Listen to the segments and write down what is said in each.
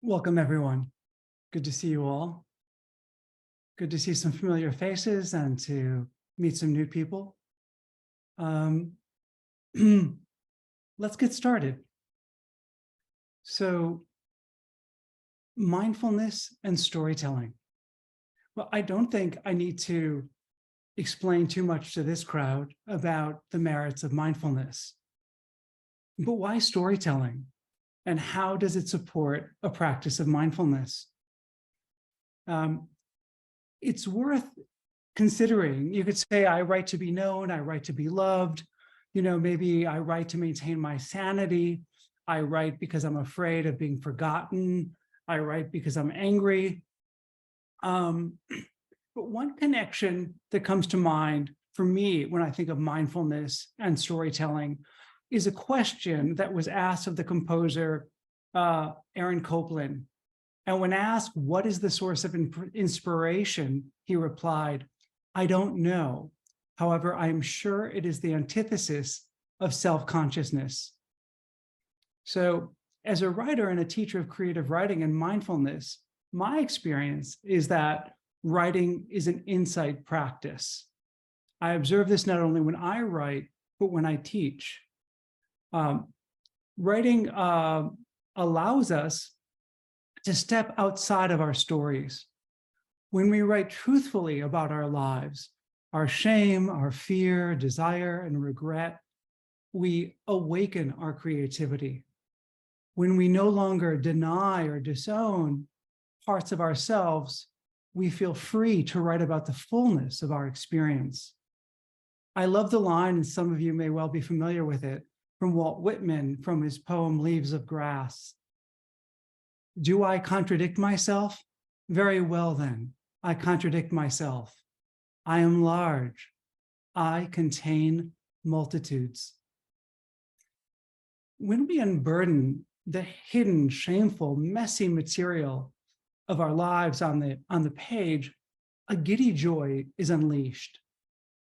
Welcome, everyone. Good to see you all. Good to see some familiar faces and to meet some new people. Um, let's get started. So, mindfulness and storytelling. Well, I don't think I need to explain too much to this crowd about the merits of mindfulness. But why storytelling? And how does it support a practice of mindfulness? It's worth considering. You could say, I write to be known, I write to be loved. Maybe I write to maintain my sanity. I write because I'm afraid of being forgotten. I write because I'm angry. But one connection that comes to mind for me when I think of mindfulness and storytelling is a question that was asked of the composer, Aaron Copland. And when asked, what is the source of inspiration, he replied, I don't know. However, I am sure it is the antithesis of self-consciousness. So as a writer and a teacher of creative writing and mindfulness, my experience is that writing is an insight practice. I observe this not only when I write, but when I teach. Writing allows us to step outside of our stories. When we write truthfully about our lives, our shame, our fear, desire, and regret, we awaken our creativity. When we no longer deny or disown parts of ourselves, we feel free to write about the fullness of our experience. I love the line, and some of you may well be familiar with it, from Walt Whitman from his poem, Leaves of Grass. Do I contradict myself? Very well then, I contradict myself. I am large. I contain multitudes. When we unburden the hidden, shameful, messy material of our lives on the page, a giddy joy is unleashed.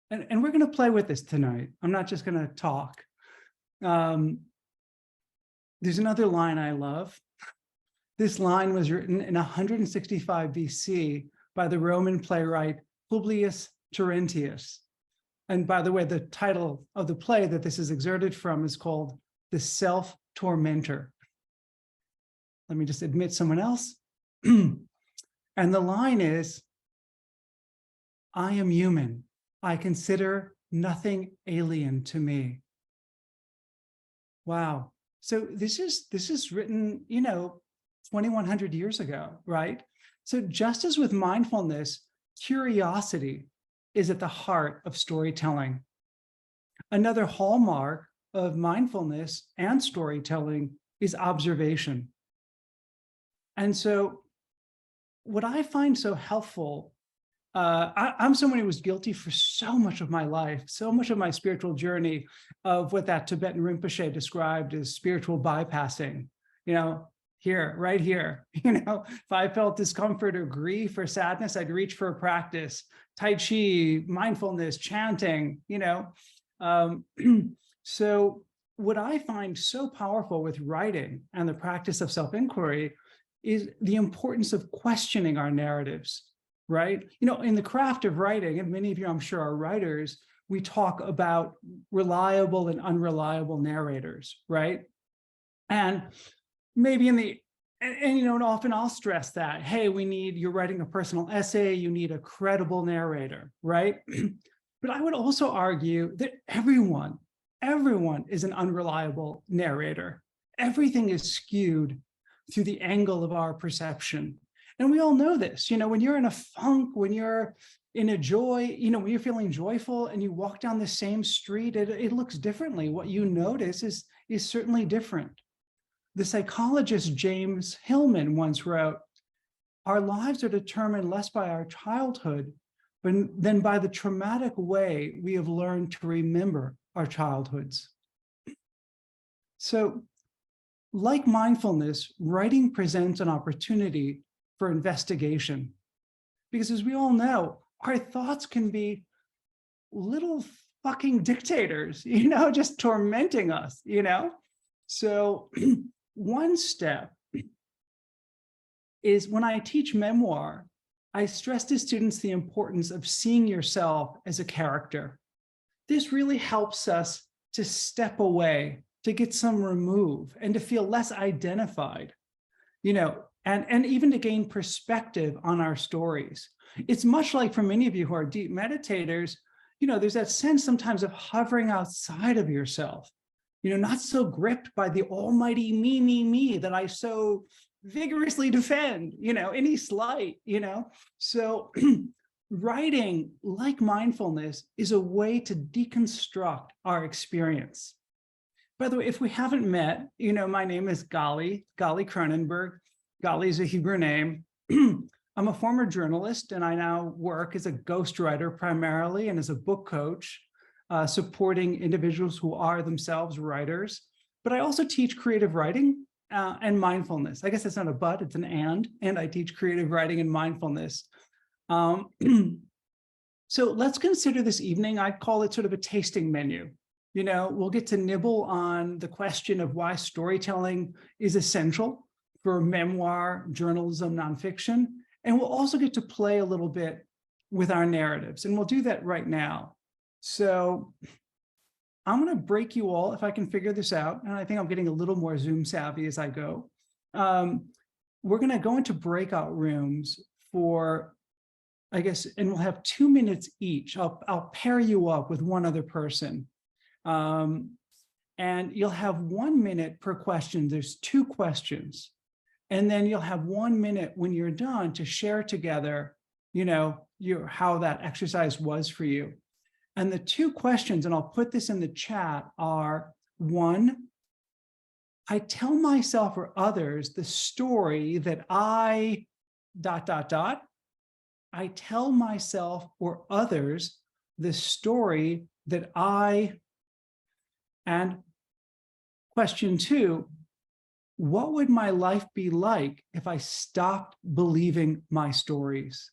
And we're going to play with this tonight. I'm not just going to talk. There's another line I love. This line was written in 165 BC by the Roman playwright Publius Terentius. And by the way, the title of the play that this is excerpted from is called The Self-Tormentor. Let me just admit someone else. And the line is, I am human. I consider nothing alien to me. Wow. So this is written, 2,100 years ago, right? So just as with mindfulness, curiosity is at the heart of storytelling. Another hallmark of mindfulness and storytelling is observation. And so what I find so helpful, I'm someone who was guilty for so much of my life, so much of my spiritual journey of what that Tibetan Rinpoche described as spiritual bypassing, here, right here. If I felt discomfort or grief or sadness, I'd reach for a practice, Tai Chi, mindfulness, chanting, So what I find so powerful with writing and the practice of self-inquiry is the importance of questioning our narratives, right? In the craft of writing, and many of you, I'm sure, are writers, we talk about reliable and unreliable narrators, right? And maybe and often I'll stress that, hey, you're writing a personal essay, you need a credible narrator, right? But I would also argue that everyone is an unreliable narrator. Everything is skewed through the angle of our perception. And we all know this, when you're in a funk, when you're in a joy, when you're feeling joyful and you walk down the same street, it looks differently. What you notice is certainly different. The psychologist James Hillman once wrote, our lives are determined less by our childhood than by the traumatic way we have learned to remember our childhoods. So, like mindfulness, writing presents an opportunity for investigation. Because as we all know, our thoughts can be little fucking dictators, just tormenting us, So one step is when I teach memoir, I stress to students the importance of seeing yourself as a character. This really helps us to step away, to get some remove, and to feel less identified, and even to gain perspective on our stories. It's much like for many of you who are deep meditators, there's that sense sometimes of hovering outside of yourself, not so gripped by the almighty me that I so vigorously defend, any slight, So writing, like mindfulness, is a way to deconstruct our experience. By the way, if we haven't met, my name is Gali Kronenberg. Gali is a Hebrew name. I'm a former journalist, and I now work as a ghostwriter primarily and as a book coach, supporting individuals who are themselves writers. But I also teach creative writing and mindfulness. I guess it's not a but, it's an and I teach creative writing and mindfulness. So let's consider this evening, I call it sort of a tasting menu. We'll get to nibble on the question of why storytelling is essential for memoir, journalism, nonfiction. And we'll also get to play a little bit with our narratives. And we'll do that right now. So I'm going to break you all, if I can figure this out. And I think I'm getting a little more Zoom savvy as I go. We're going to go into breakout rooms for, I guess, and we'll have 2 minutes each. I'll pair you up with one other person. And you'll have 1 minute per question. There's 2 questions. And then you'll have 1 minute when you're done to share together, how that exercise was for you. And the 2 questions, and I'll put this in the chat, are: 1, I tell myself or others the story that I ... I tell myself or others the story that I... And question 2, what would my life be like if I stopped believing my stories?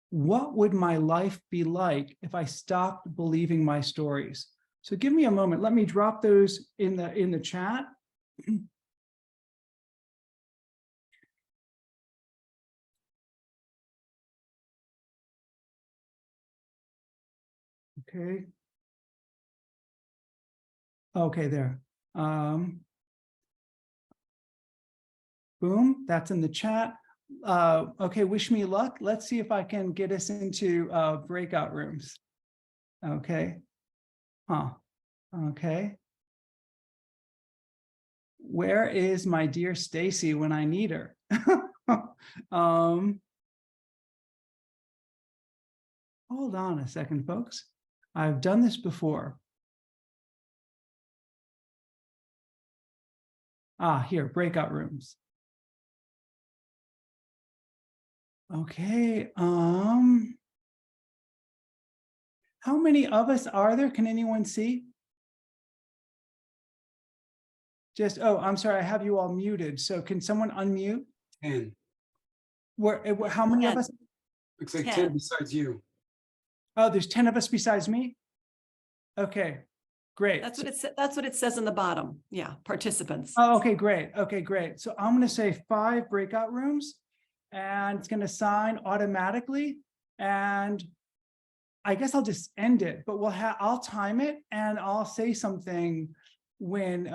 What would my life be like if I stopped believing my stories? So give me a moment. Let me drop those in the chat. Okay. Okay, there. Boom, that's in the chat. Okay, wish me luck. Let's see if I can get us into breakout rooms. Okay. Okay. Where is my dear Stacy when I need her? Hold on a second, folks. I've done this before. Here, breakout rooms. Okay. How many of us are there? Can anyone see? I'm sorry, I have you all muted. So can someone unmute? 10. How many of us? Looks like 10 besides you. Oh, there's 10 of us besides me? Okay, great. That's what it says on the bottom. Yeah, participants. Oh, okay, great. Okay, great. So I'm going to say 5 breakout rooms, and it's going to sign automatically. And I guess I'll just end it, but I'll time it, and I'll say something when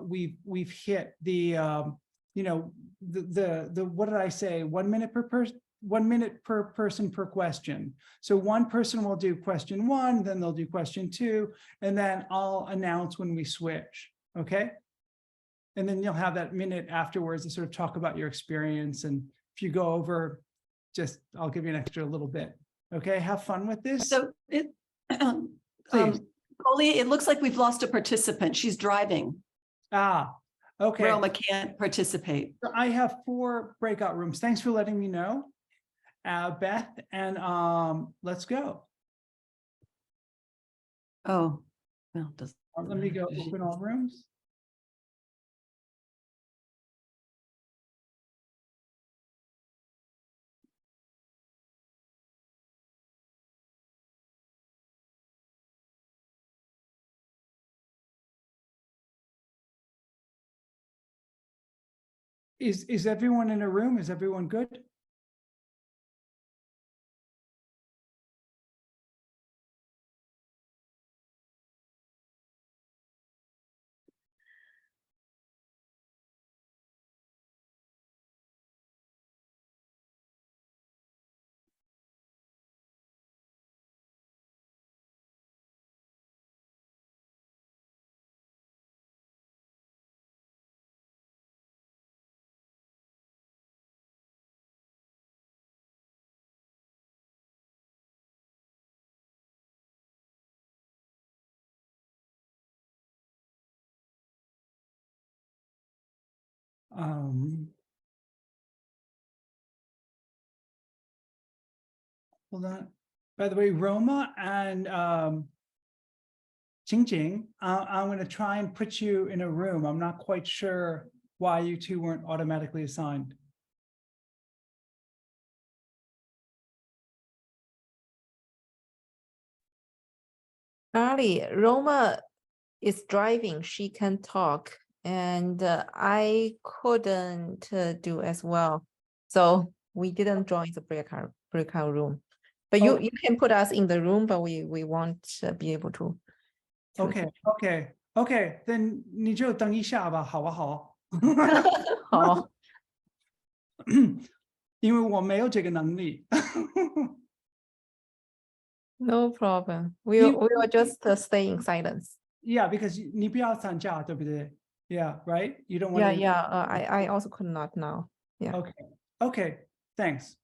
we've hit the what did I say? 1 minute per person. 1 minute per person per question. So one person will do question 1, then they'll do question 2, and then I'll announce when we switch. Okay. And then you'll have that minute afterwards to sort of talk about your experience. And if you go over, I'll give you an extra little bit. Okay. Have fun with this. So Coley, it looks like we've lost a participant. She's driving. Okay. Roma can't participate. So I have 4 breakout rooms. Thanks for letting me know, Beth, and let's go. Oh, well, Let me go open all rooms. Is everyone in a room? Is everyone good? Hold on. By the way, Roma and Jing, I'm going to try and put you in a room. I'm not quite sure why you two weren't automatically assigned. Gali, Roma is driving. She can talk, and I couldn't do as well. So we didn't join the breakout room. But Oh. you can put us in the room, but we won't be able to. Okay, then 你就等一下吧，好不好？好。因为我没有这个能力。No problem. We will just stay in silence. Yeah, because 你不要参加，对不对？ Yeah, right? You don't want Yeah, to. yeah. I also could not now. Yeah. Okay, thanks.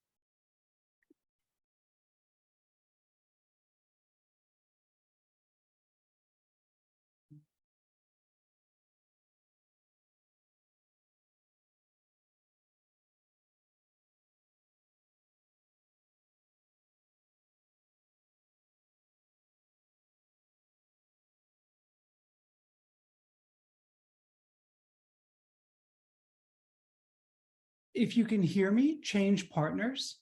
If you can hear me, change partners.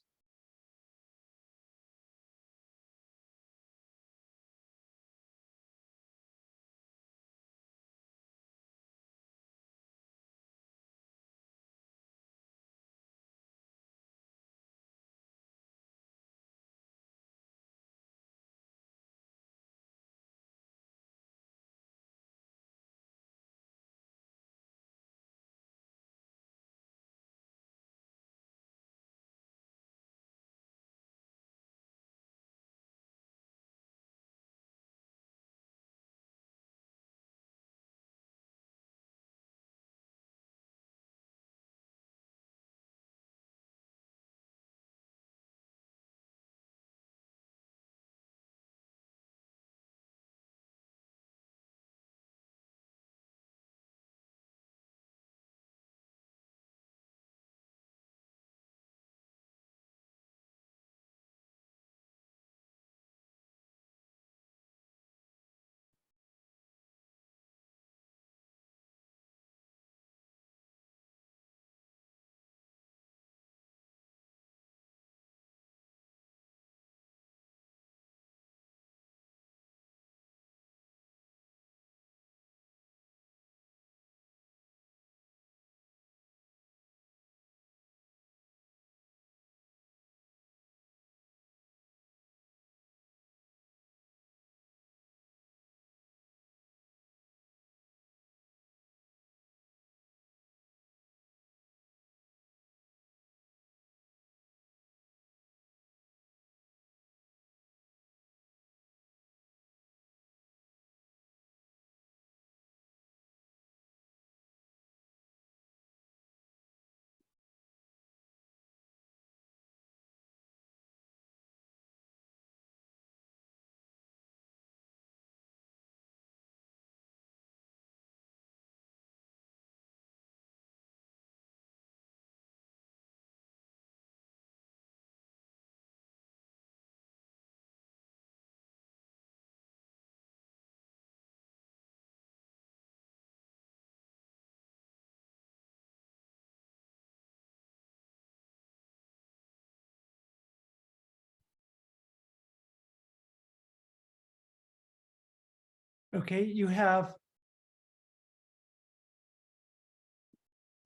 Okay, you have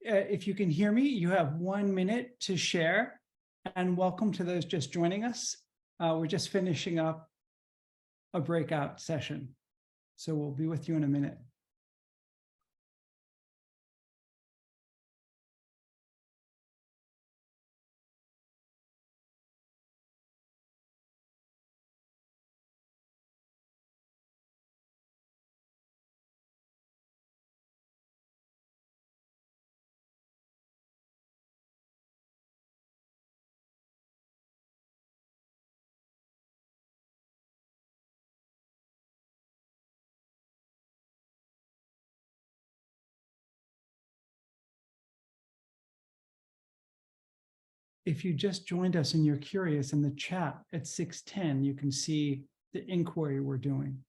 if you can hear me, you have 1 minute to share. And welcome to those just joining us. We're just finishing up a breakout session. So we'll be with you in a minute. If you just joined us and you're curious, in the chat at 6:10, you can see the inquiry we're doing.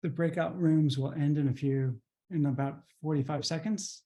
The breakout rooms will end in about 45 seconds.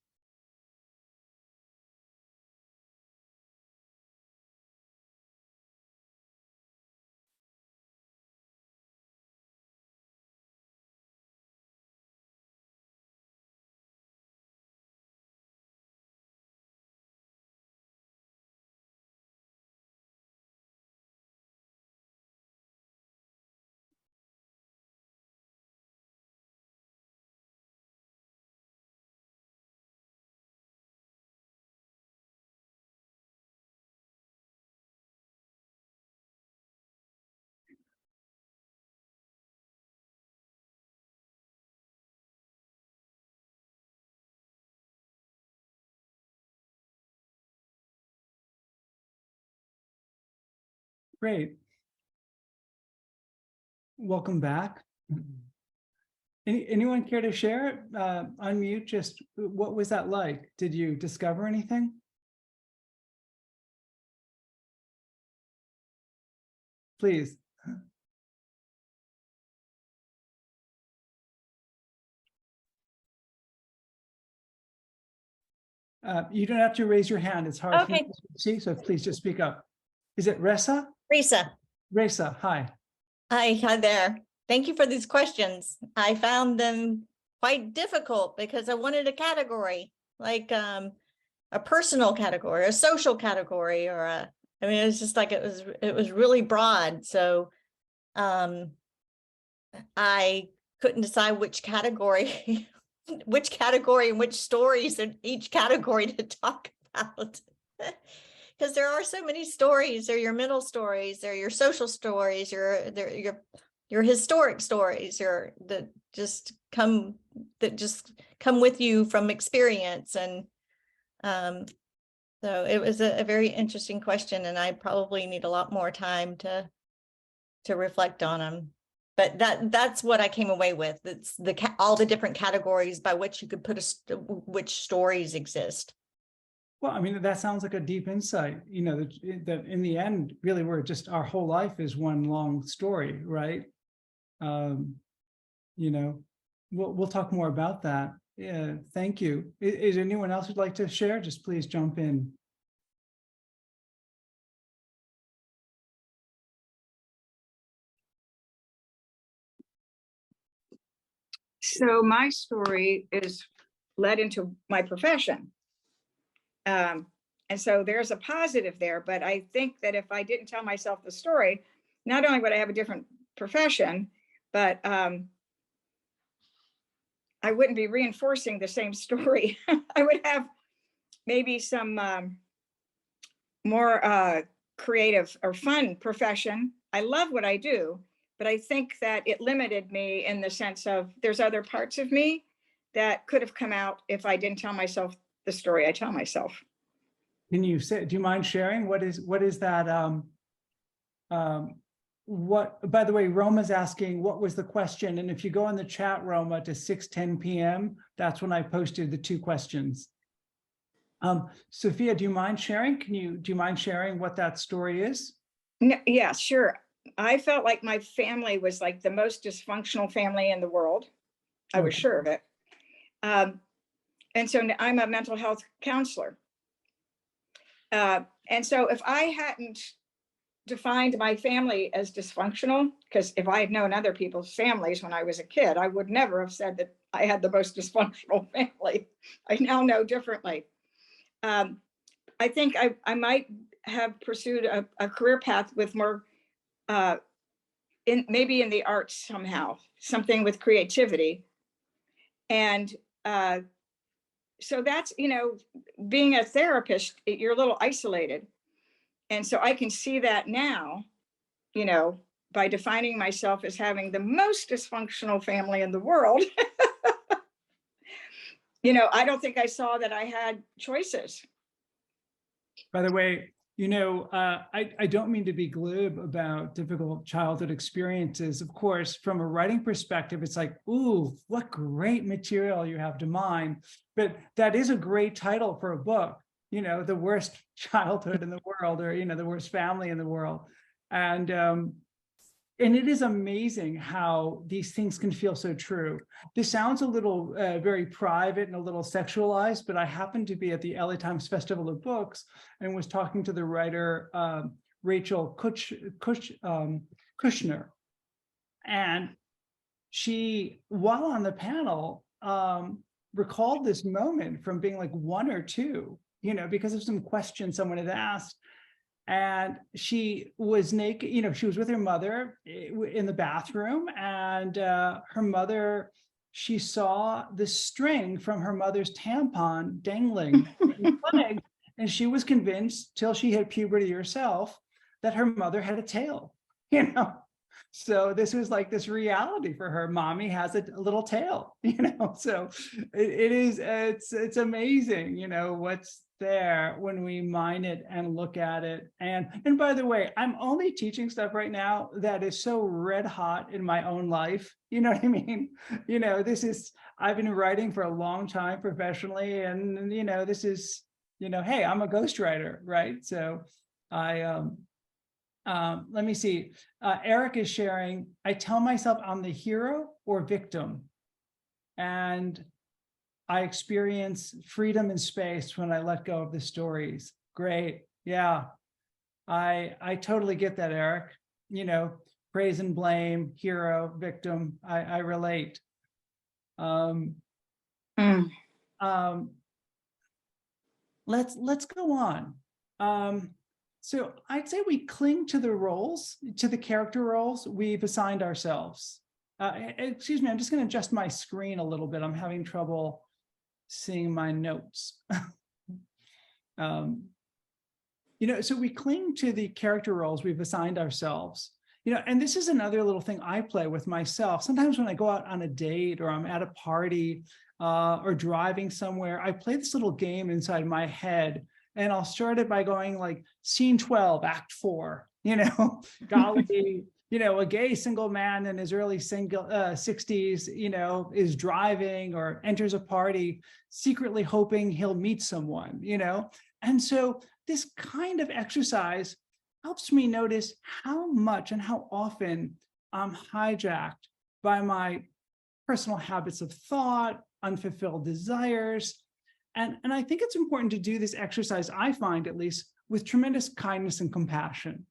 Great. Welcome back. Anyone care to share? Unmute, just what was that like? Did you discover anything? Please. You don't have to raise your hand. It's hard for me Okay. to see, so please just speak up. Is it Ressa? Risa, Ressa, hi. hi there. Thank you for these questions. I found them quite difficult because I wanted a category, like a personal category, a social category, or I mean, it was just like it was really broad. So I couldn't decide which category, which category and which stories in each category to talk about. Because there are so many stories. They're your mental stories, they're your social stories, your historic stories, that just come with you from experience. And so it was a very interesting question, and I probably need a lot more time to reflect on them. But that's what I came away with. It's all the different categories by which you could put which stories exist. Well, I mean, that sounds like a deep insight, you know, that in the end, really, our whole life is one long story, right? You know, we'll talk more about that. Yeah, thank you. Is anyone else who'd like to share? Just please jump in. So my story is led into my profession. And so there's a positive there, but I think that if I didn't tell myself the story, not only would I have a different profession, but I wouldn't be reinforcing the same story. I would have maybe some more creative or fun profession. I love what I do, but I think that it limited me in the sense of there's other parts of me that could have come out if I didn't tell myself the story I tell myself. Can you say, do you mind sharing? What is that? By the way, Roma's asking, what was the question? And if you go in the chat, Roma, to 6:10 p.m., that's when I posted the 2 questions. Sophia, do you mind sharing? Do you mind sharing what that story is? No, yeah, sure. I felt like my family was like the most dysfunctional family in the world. I was Okay. sure of it. And so I'm a mental health counselor. And so if I hadn't defined my family as dysfunctional, because if I had known other people's families when I was a kid, I would never have said that I had the most dysfunctional family. I now know differently. I think I might have pursued a career path with more, maybe in the arts somehow, something with creativity. And so that's, being a therapist, you're a little isolated. And so I can see that now, by defining myself as having the most dysfunctional family in the world. I don't think I saw that I had choices. By the way, I don't mean to be glib about difficult childhood experiences. Of course, from a writing perspective, it's like, ooh, what great material you have to mine. But that is a great title for a book, the worst childhood in the world, or, the worst family in the world. And it is amazing how these things can feel so true. This sounds a little very private and a little sexualized, but I happened to be at the LA Times Festival of Books and was talking to the writer Rachel Kushner. And she, while on the panel, recalled this moment from being like 1 or 2, because of some questions someone had asked. And she was naked, she was with her mother in the bathroom, and her mother, she saw the string from her mother's tampon dangling in the leg, and she was convinced, till she hit puberty herself, that her mother had a tail, So this was like this reality for her. Mommy has a little tail, So it's amazing, what's there when we mine it and look at it. And by the way, I'm only teaching stuff right now that is so red hot in my own life. You know what I mean? I've been writing for a long time professionally, and this is, hey, I'm a ghostwriter, right? So let me see. Eric is sharing, I tell myself I'm the hero or victim. And I experience freedom and space when I let go of the stories. Great. Yeah. I totally get that, Eric. Praise and blame, hero, victim. I relate. Let's go on. So I'd say we cling to the roles, to the character roles we've assigned ourselves. Excuse me, I'm just going to adjust my screen a little bit. I'm having trouble seeing my notes. So we cling to the character roles we've assigned ourselves. And this is another little thing I play with myself. Sometimes when I go out on a date, or I'm at a party, or driving somewhere, I play this little game inside my head. And I'll start it by going like, scene 12, act 4, Gali, a gay single man in his early 60s, is driving or enters a party, secretly hoping he'll meet someone, And so this kind of exercise helps me notice how much and how often I'm hijacked by my personal habits of thought, unfulfilled desires. And I think it's important to do this exercise, I find at least, with tremendous kindness and compassion,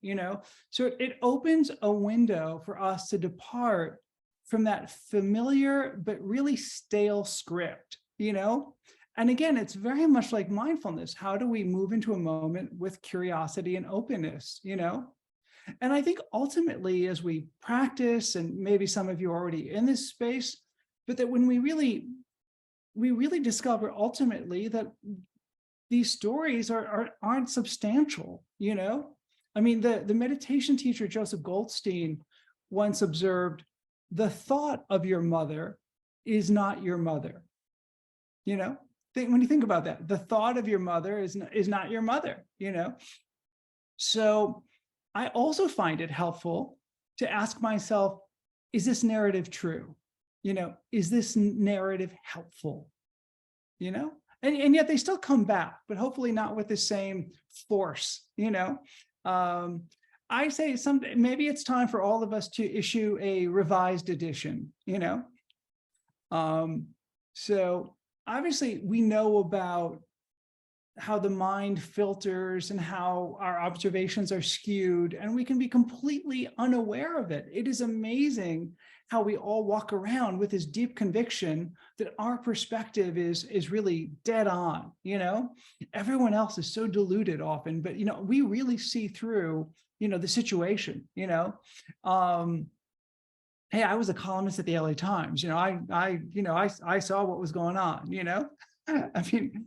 So it opens a window for us to depart from that familiar but really stale script, And again, it's very much like mindfulness. How do we move into a moment with curiosity and openness, And I think ultimately, as we practice, and maybe some of you are already in this space, but that when we really discover ultimately that these stories aren't substantial, I mean, the meditation teacher, Joseph Goldstein, once observed, the thought of your mother is not your mother, when you think about that, the thought of your mother is not your mother, So I also find it helpful to ask myself, is this narrative true? Is this narrative helpful? And yet they still come back, but hopefully not with the same force, I say maybe it's time for all of us to issue a revised edition, So obviously we know about how the mind filters and how our observations are skewed, and we can be completely unaware of it. It is amazing how we all walk around with this deep conviction that our perspective is really dead on, Everyone else is so deluded often, but, we really see through, the situation, Hey, I was a columnist at the LA Times, I saw what was going on, I mean,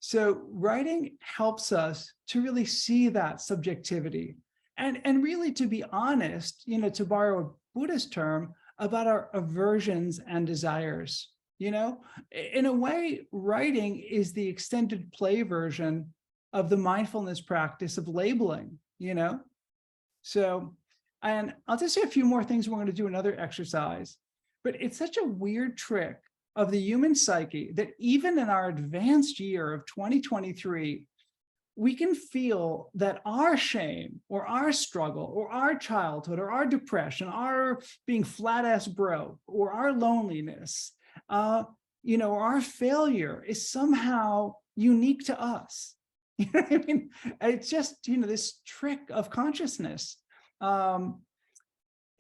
so writing helps us to really see that subjectivity and really to be honest, to borrow a Buddhist term, about our aversions and desires. In a way, writing is the extended play version of the mindfulness practice of labeling, So, and I'll just say a few more things. We're going to do another exercise, but it's such a weird trick of the human psyche that even in our advanced year of 2023, we can feel that our shame or our struggle or our childhood or our depression, our being flat ass broke or our loneliness, or our failure is somehow unique to us. You know what I mean? It's just, this trick of consciousness.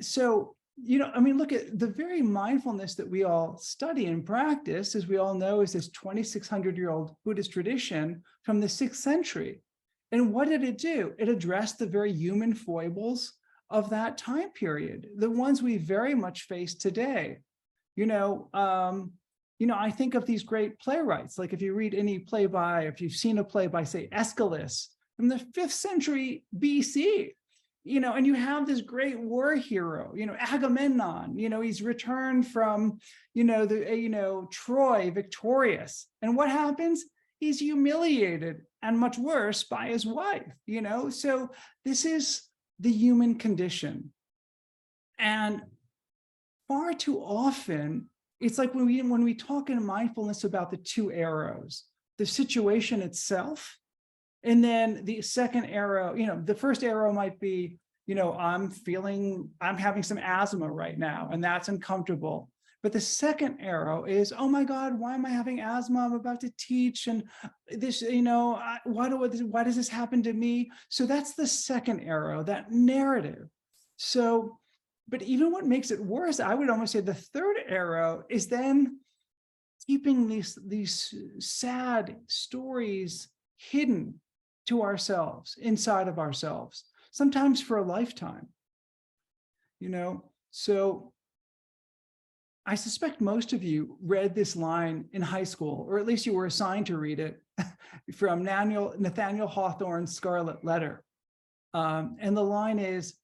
So, look at the very mindfulness that we all study and practice, as we all know, is this 2,600-year-old Buddhist tradition from the 6th century. And what did it do? It addressed the very human foibles of that time period, the ones we very much face today. I think of these great playwrights, like if you read any play by, if you've seen a play by, say, Aeschylus from the 5th century BC, and you have this great war hero, Agamemnon, he's returned from, Troy victorious. And what happens? He's humiliated and much worse by his wife, So this is the human condition. And far too often, it's like when we talk in mindfulness about the two arrows, the situation itself, and then the second arrow, the first arrow might be, I'm having some asthma right now, and that's uncomfortable. But the second arrow is, oh my God, why am I having asthma? I'm about to teach, and this, why does this happen to me? So that's the second arrow, that narrative. So, but even what makes it worse, I would almost say the third arrow is then keeping these sad stories hidden to ourselves, inside of ourselves, sometimes for a lifetime, So I suspect most of you read this line in high school, or at least you were assigned to read it, from Nathaniel Hawthorne's Scarlet Letter. And the line is,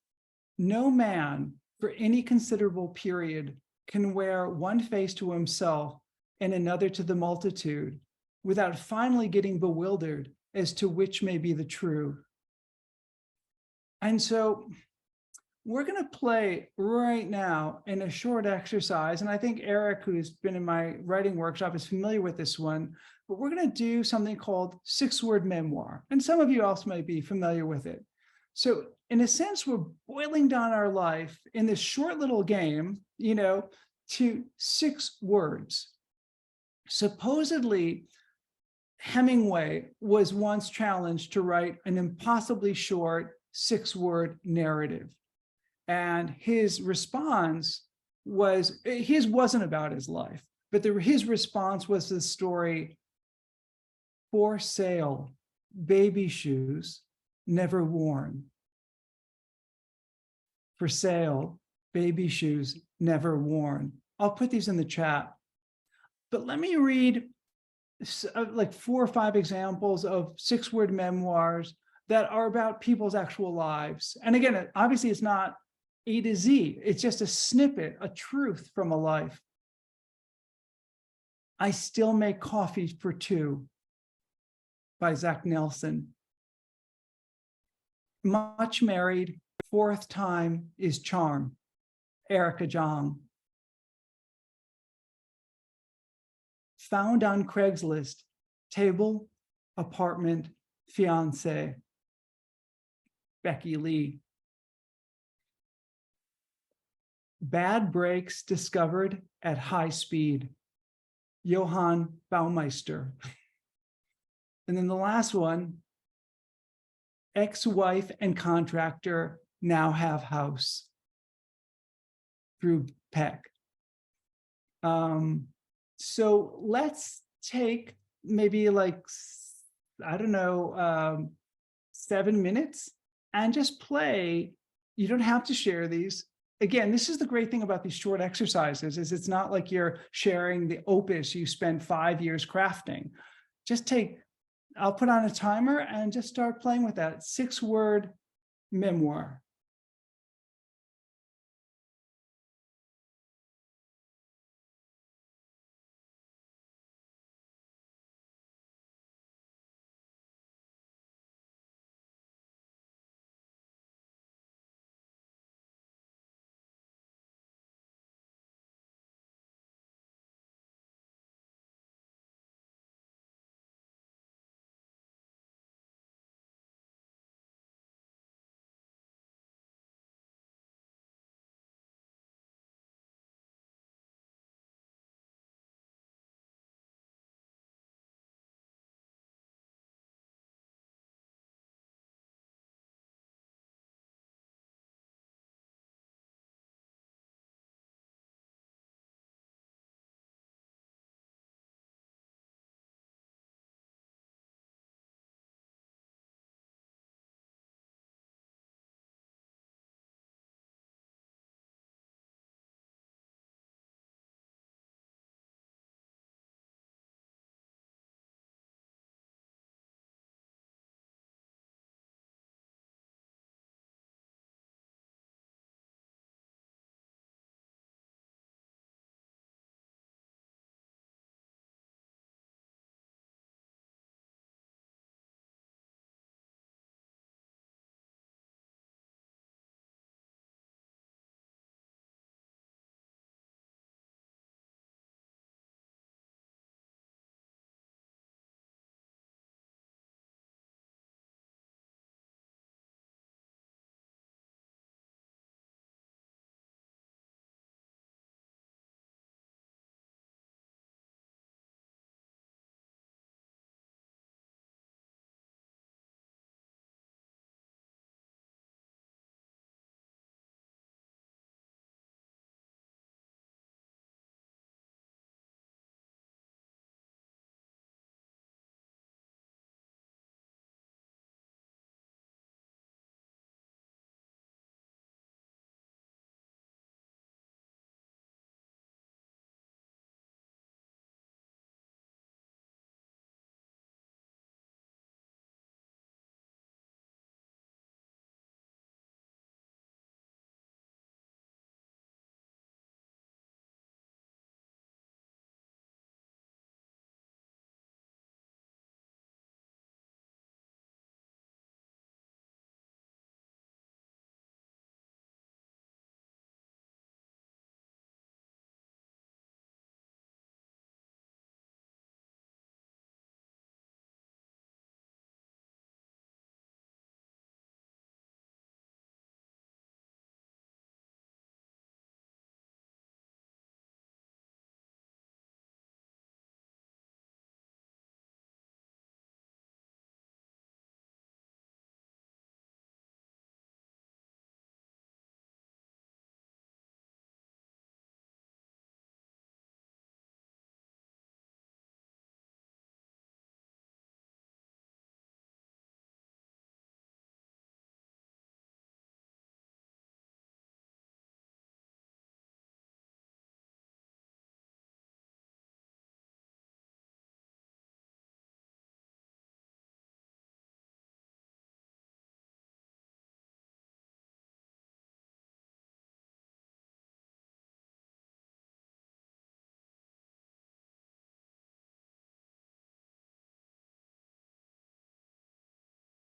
no man for any considerable period can wear one face to himself and another to the multitude without finally getting bewildered as to which may be the true. And so we're going to play right now in a short exercise. And I think Eric, who's been in my writing workshop, is familiar with this one, but we're going to do something called 6-word memoir. And some of you else might be familiar with it. So in a sense, we're boiling down our life in this short little game, to 6 words. Supposedly, Hemingway was once challenged to write an impossibly short 6-word narrative. And his response was, his wasn't about his life, but his response was the story, for sale, baby shoes, never worn. For sale, baby shoes, never worn. I'll put these in the chat. But let me read like 4 or 5 examples of 6-word memoirs that are about people's actual lives. And again, obviously it's not A to Z. It's just a snippet, a truth from a life. I Still Make Coffee for Two by Zach Nelson. Much Married, Fourth Time is Charm, Erica Jong. Found on Craigslist, Table, Apartment, Fiance, Becky Lee. Bad Breaks Discovered at High Speed, Johann Baumeister. And then the last one, Ex-Wife and Contractor Now Have House, Drew Peck. So let's take maybe like, I don't know, 7 minutes and just play. You don't have to share these. Again, this is the great thing about these short exercises is it's not like you're sharing the opus you spent 5 years crafting. Just take, I'll put on a timer and just start playing with that 6-word memoir.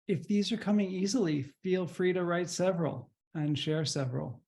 if these are coming easily, feel free to write several and share several.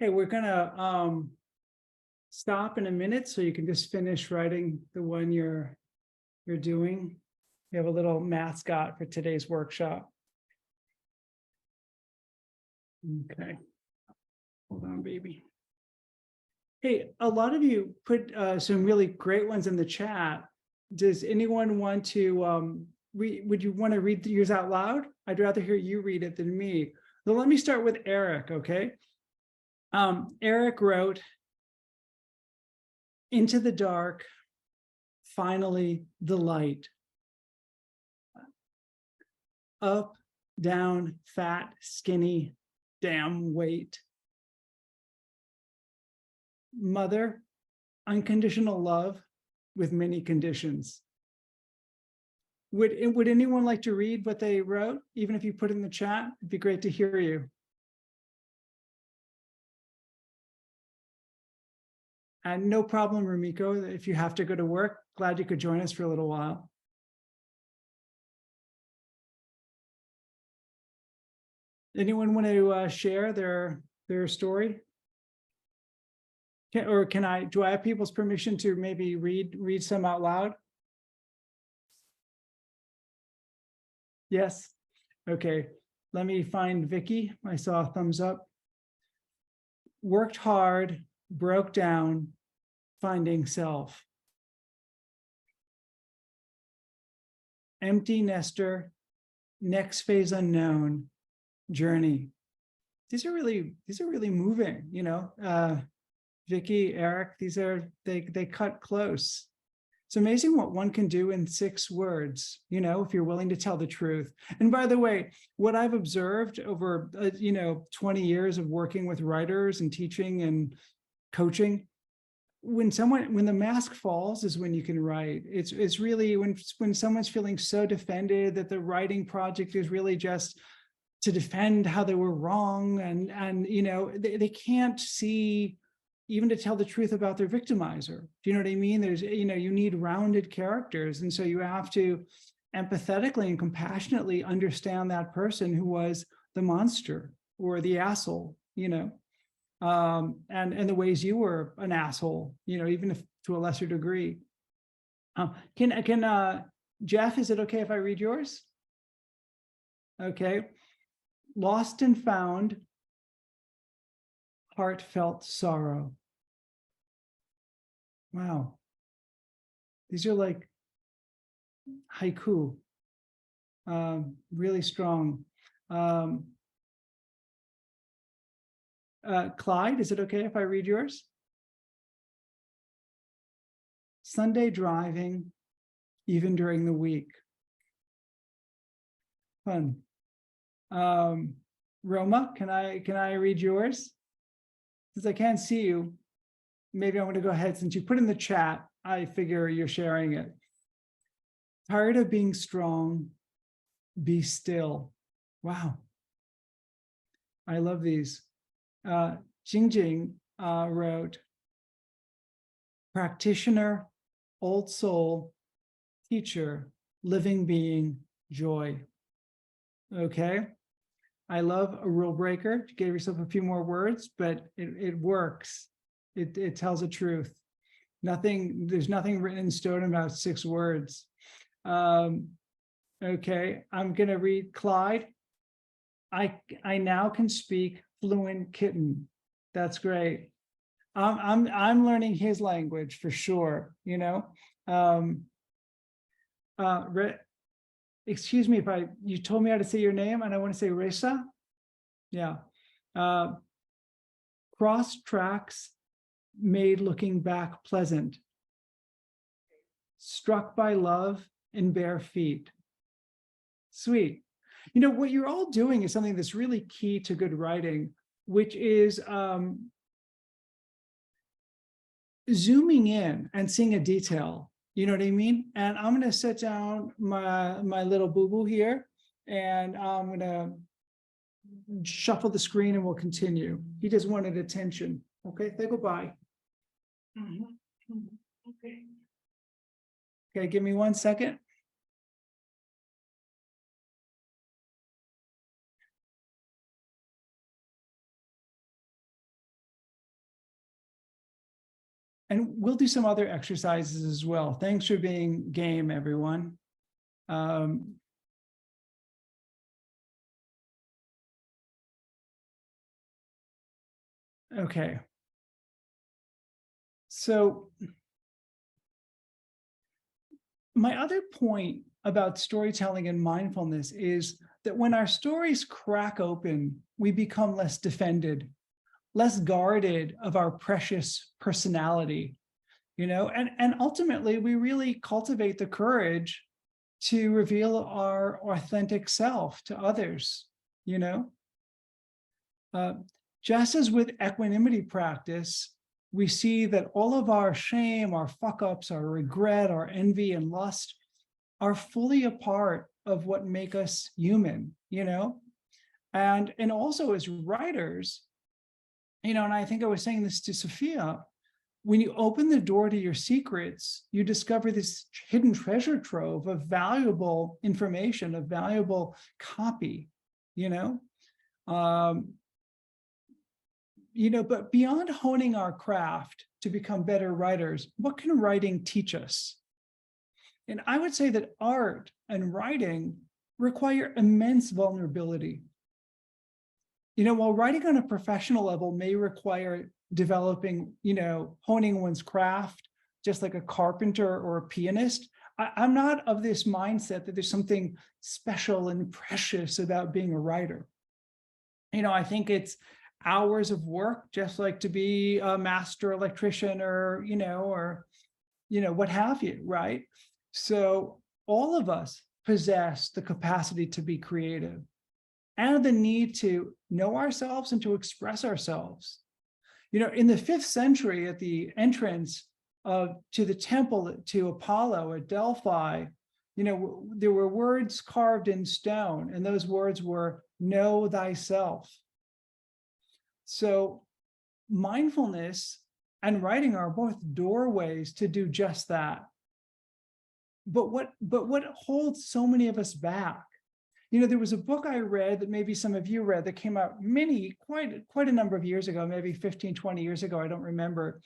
Okay, we're gonna stop in a minute so you can just finish writing the one you're doing. We have a little mascot for today's workshop. Okay. Hold on, baby. Hey, a lot of you put some really great ones in the chat. Does anyone want to would you want to read yours out loud? I'd rather hear you read it than me. So let me start with Eric, okay? Eric wrote, "Into the dark, finally the light. Up, down, fat, skinny, damn weight. Mother, unconditional love with many conditions." Would anyone like to read what they wrote? Even if you put it in the chat, it'd be great to hear you. And no problem, Rumiko, if you have to go to work, glad you could join us for a little while. Anyone want to share their story? Do I have people's permission to maybe read some out loud? Yes. Okay. Let me find Vicky. I saw a thumbs up. Worked hard, broke down, finding self. Empty nester, next phase unknown, journey. These are really moving, you know. Vicky, Eric, they cut close. It's amazing what one can do in 6 words, you know, if you're willing to tell the truth. And by the way, what I've observed over, 20 years of working with writers and teaching and coaching when the mask falls is when you can write. It's really when someone's feeling so defended that the writing project is really just to defend how they were wrong, and you know, they can't see even to tell the truth about their victimizer. Do you know what I mean? There's, you know, you need rounded characters, and so you have to empathetically and compassionately understand that person who was the monster or the asshole, you know. And the ways you were an asshole, you know, even if to a lesser degree. Can Jeff, is it okay if I read yours? Okay. Lost and found, heartfelt sorrow. Wow. These are like haiku, really strong. Clyde, is it okay if I read yours? Sunday driving, even during the week. Fun. Roma, can I read yours? Since I can't see you, maybe I'm going to go ahead. Since you put in the chat, I figure you're sharing it. Tired of being strong, be still. Wow. I love these. Jingjing wrote, practitioner, old soul, teacher, living being, joy. Okay. I love a rule breaker. You gave yourself a few more words, but it works. It tells the truth. There's nothing written in stone about 6 words. Okay, I'm gonna read Clyde. I now can speak fluent kitten. That's great. I'm learning his language for sure, you know. Excuse me if you told me how to say your name, and I want to say Reza. Yeah. Cross tracks made looking back pleasant. Struck by love in bare feet. Sweet. You know, what you're all doing is something that's really key to good writing, which is zooming in and seeing a detail. You know what I mean? And I'm going to set down my little boo-boo here, and I'm going to shuffle the screen and we'll continue. He just wanted attention. Okay, say goodbye. Okay. Okay, give me 1 second. And we'll do some other exercises as well. Thanks for being game, everyone. Okay. So my other point about storytelling and mindfulness is that when our stories crack open, we become less defended, less guarded of our precious personality, you know, and ultimately we really cultivate the courage to reveal our authentic self to others, you know. Just as with equanimity practice, we see that all of our shame, our fuck-ups, our regret, our envy and lust are fully a part of what make us human, you know. And also as writers, you know, and I think I was saying this to Sophia, when you open the door to your secrets, you discover this hidden treasure trove of valuable information, of valuable copy, you know. You know, but beyond honing our craft to become better writers, what can writing teach us? And I would say that art and writing require immense vulnerability. You know, while writing on a professional level may require developing, you know, honing one's craft, just like a carpenter or a pianist, I'm not of this mindset that there's something special and precious about being a writer. You know, I think it's hours of work, just like to be a master electrician or what have you, right? So all of us possess the capacity to be creative and the need to know ourselves and to express ourselves. You know, in the 5th century, at the entrance to the temple to Apollo at Delphi, you know, there were words carved in stone, and those words were "Know thyself." So mindfulness and writing are both doorways to do just that. But what holds so many of us back? You know, there was a book I read that maybe some of you read that came out quite a number of years ago, maybe 15, 20 years ago, I don't remember,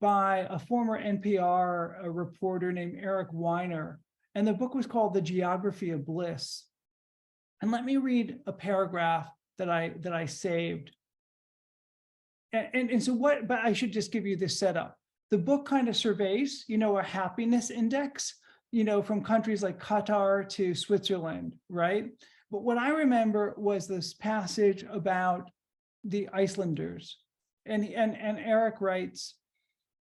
by a former NPR reporter named Eric Weiner. And the book was called The Geography of Bliss. And let me read a paragraph that I saved. And so what, but I should just give you this setup. The book kind of surveys, you know, a happiness index, you know, from countries like Qatar to Switzerland, right? But what I remember was this passage about the Icelanders. And Eric writes,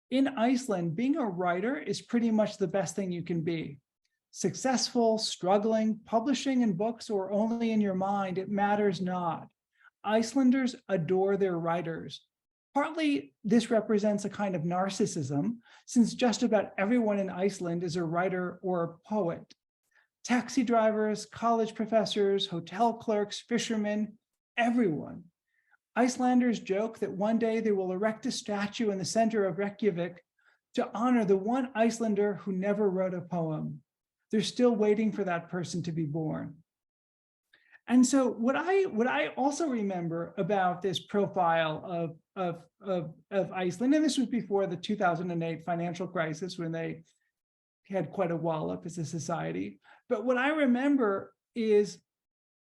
in Iceland, being a writer is pretty much the best thing you can be. Successful, struggling, publishing in books, or only in your mind, it matters not. Icelanders adore their writers. Partly, this represents a kind of narcissism, since just about everyone in Iceland is a writer or a poet. Taxi drivers, college professors, hotel clerks, fishermen, everyone. Icelanders joke that one day they will erect a statue in the center of Reykjavik to honor the one Icelander who never wrote a poem. They're still waiting for that person to be born. And so what I also remember about this profile of Iceland, and this was before the 2008 financial crisis when they had quite a wallop as a society. But what I remember is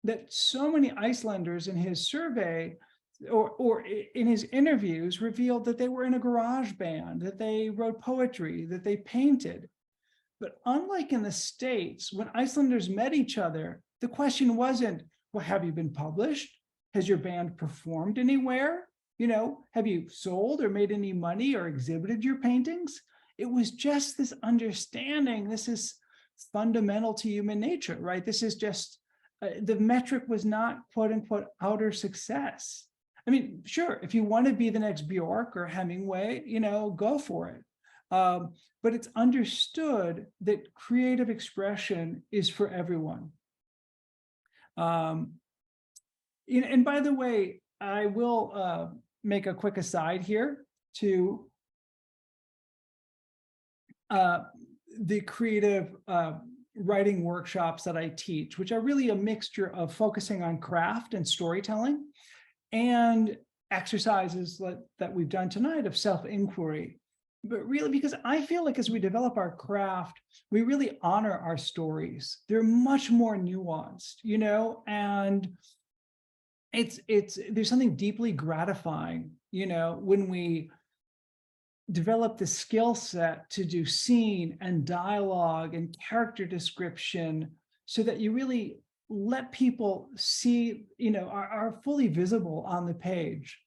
that so many Icelanders in his survey or in his interviews revealed that they were in a garage band, that they wrote poetry, that they painted. But unlike in the States, when Icelanders met each other, the question wasn't, well, have you been published? Has your band performed anywhere? You know, have you sold or made any money or exhibited your paintings? It was just this understanding, this is fundamental to human nature, right? This is just, the metric was not quote unquote outer success. I mean, sure, if you want to be the next Bjork or Hemingway, you know, go for it. But it's understood that creative expression is for everyone. And by the way, I will make a quick aside here to the creative writing workshops that I teach, which are really a mixture of focusing on craft and storytelling and exercises that we've done tonight of self-inquiry. But really, because I feel like as we develop our craft, we really honor our stories. They're much more nuanced, you know, and there's something deeply gratifying, you know, when we develop the skill set to do scene and dialogue and character description so that you really let people see, you know, are fully visible on the page.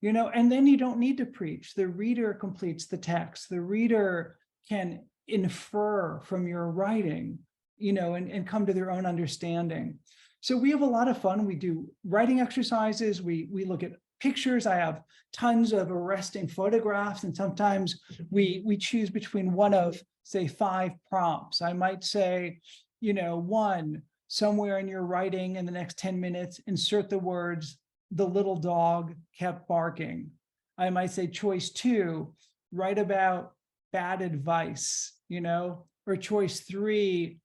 You know, and then you don't need to preach. The reader completes the text. The reader can infer from your writing, you know, and come to their own understanding. So we have a lot of fun. We do writing exercises. We look at pictures. I have tons of arresting photographs, and sometimes we choose between one of, say, 5 prompts. I might say, you know, 1, somewhere in your writing in the next 10 minutes, insert the words, "The little dog kept barking." I might say choice 2, write about bad advice, you know, or choice 3,